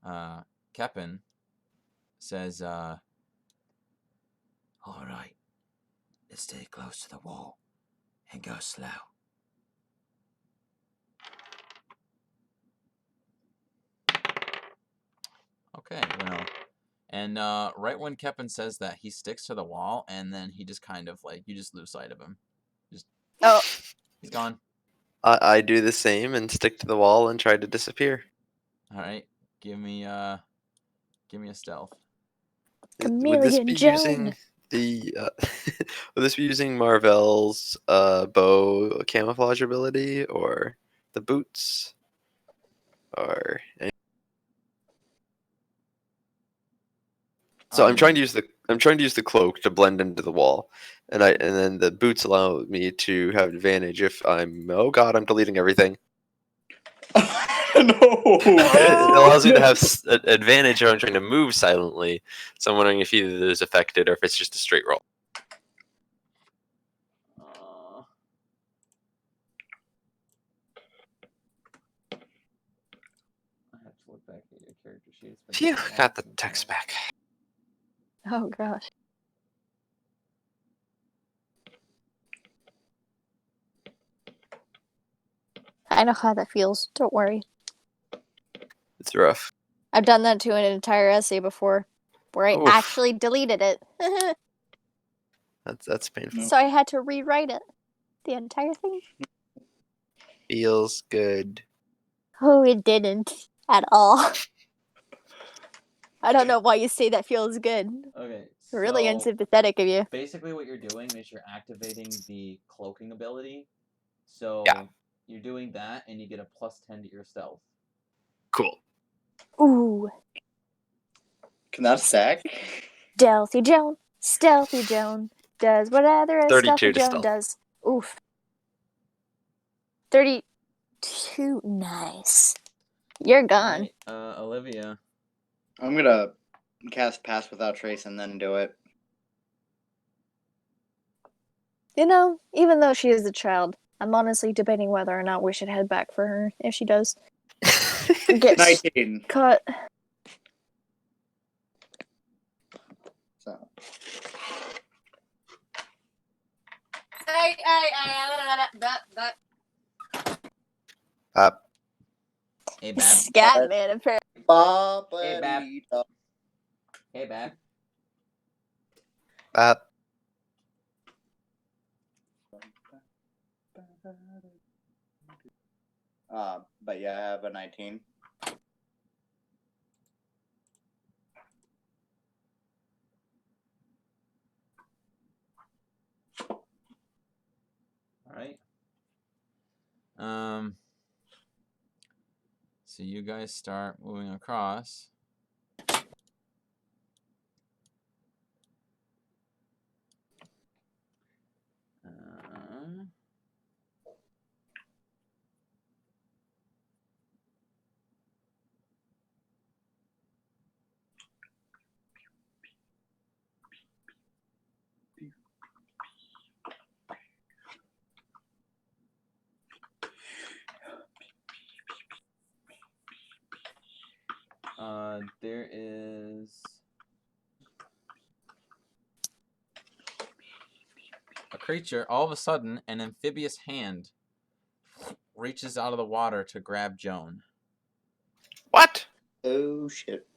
Kepin says, all right, let's stay close to the wall and go slow. Okay, well, And right when Kepin says that, he sticks to the wall, and then he just kind of like you just lose sight of him. Oh, He's gone. I do the same and stick to the wall and try to disappear. All right, give me a stealth. Would this Chameleon be Joan. using the? Would this be using Marvel's bow camouflage ability or the boots, or? So I'm trying to use the cloak to blend into the wall, and then the boots allow me to have advantage if I'm I'm deleting everything. No. It allows me to have advantage if I'm trying to move silently. So I'm wondering if either is affected or if it's just a straight roll. I have to look back at your character sheet. It's been Phew, so long got the since text I- back. Oh gosh. I know how that feels. Don't worry. It's rough. I've done that to an entire essay before, where I Oof. actually deleted it. That's painful. So I had to rewrite it. The entire thing. Feels good. Oh, it didn't at all. I don't know why you say that feels good. Okay, Really so unsympathetic of you. basically what you're doing is you're activating the cloaking ability. So Yeah. you're doing that, and you get a +10 to your stealth. Cool. Ooh, Can that stack? Stealthy Joan. Stealthy Joan does whatever a 32 Stealthy to Joan stealth. does. Oof. 32. Nice. You're gone. Right, Olivia. I'm gonna cast Pass Without Trace and then do it. You know, even though she is a child, I'm honestly debating whether or not we should head back for her if she does get 19. caught. So Hey, Bab. Scat man, apparently. Hey, Bab. Hey, Bab. But yeah, I have a 19. All right. So you guys start moving across. There is A creature, all of a sudden, an amphibious hand reaches out of the water to grab Joan. What? Oh shit.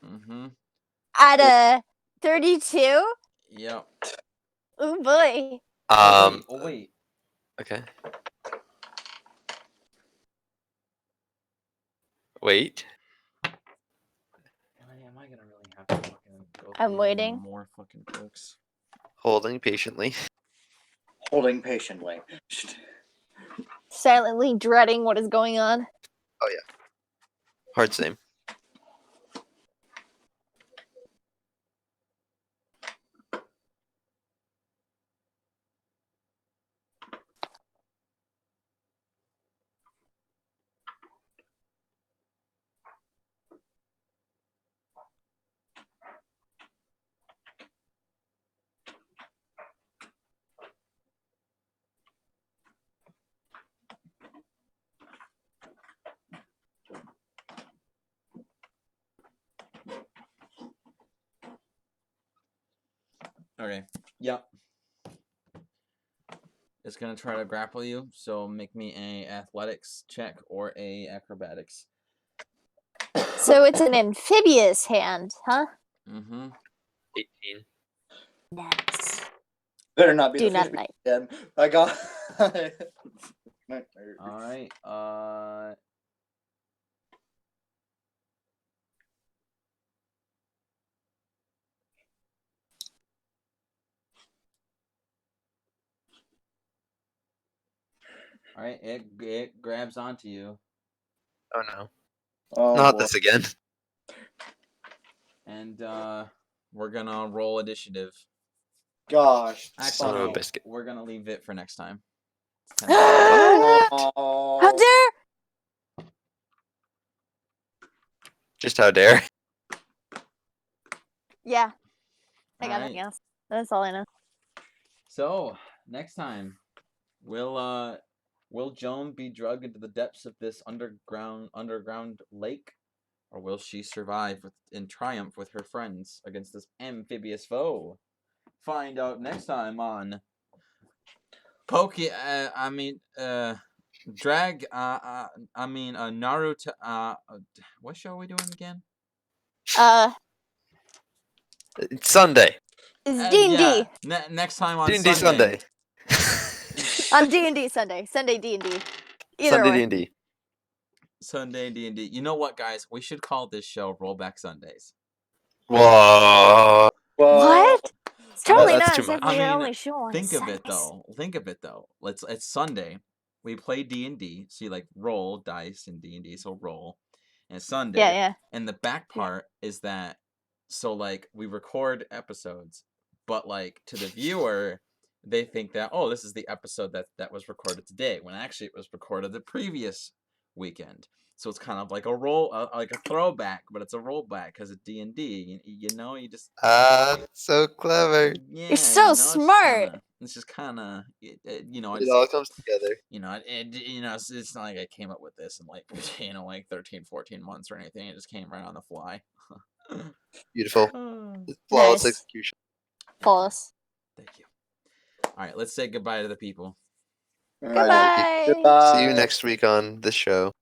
Mm-hmm. At a 32? Yep. Oh boy. wait. Okay. Wait. Am I gonna really have to fucking go I'm through waiting. more fucking books? Holding patiently. Holding patiently. Silently dreading what is going on. Oh yeah. Hard same. Okay. Yep. It's gonna try to grapple you, so make me a athletics check or a acrobatics. So it's an amphibious hand, huh? Mm-hmm. 18. Nice. Better not be Do the not fish night. again. I got. All right. All right. It grabs onto you, Oh no. Oh, Not boy. this again. And we're gonna roll initiative. Gosh. Son of a Actually, biscuit. we're gonna leave it for next time. It's How Oh. dare! Just how dare. Yeah, I got Alright. nothing else. That's all I know. So next time, will Joan be drugged into the depths of this underground lake, or will she survive in triumph with her friends against this amphibious foe? Find out next time on Naruto. What show are we doing again? It's Sunday. It's D&D. Next time on D&D Sunday. Sunday. On D&D Sunday. Sunday D&D. Either Sunday way. D&D. Sunday D&D. You know what, guys? We should call this show Rollback Sundays. Whoa. What? It's totally That's not too as if much. we I mean, only show on Think of Sundays. it though. It's Sunday. We play D&D. So you like roll dice in D&D, so roll. And Sunday. Yeah, yeah. And the back part is that so like we record episodes, but like to the viewer, they think that this is the episode that was recorded today, when actually it was recorded the previous weekend. So it's kind of like a like a throwback, but it's a rollback because of D&D. You know, you just So clever. yeah, You're so it's smart. just kind of It all comes together. it's not like I came up with this in like like 13, 14 months or anything. It just came right on the fly. Beautiful. Thank Flawless Nice. execution. False. you. All right, let's say goodbye to the people. All right. Goodbye. Goodbye. See you next week on this show.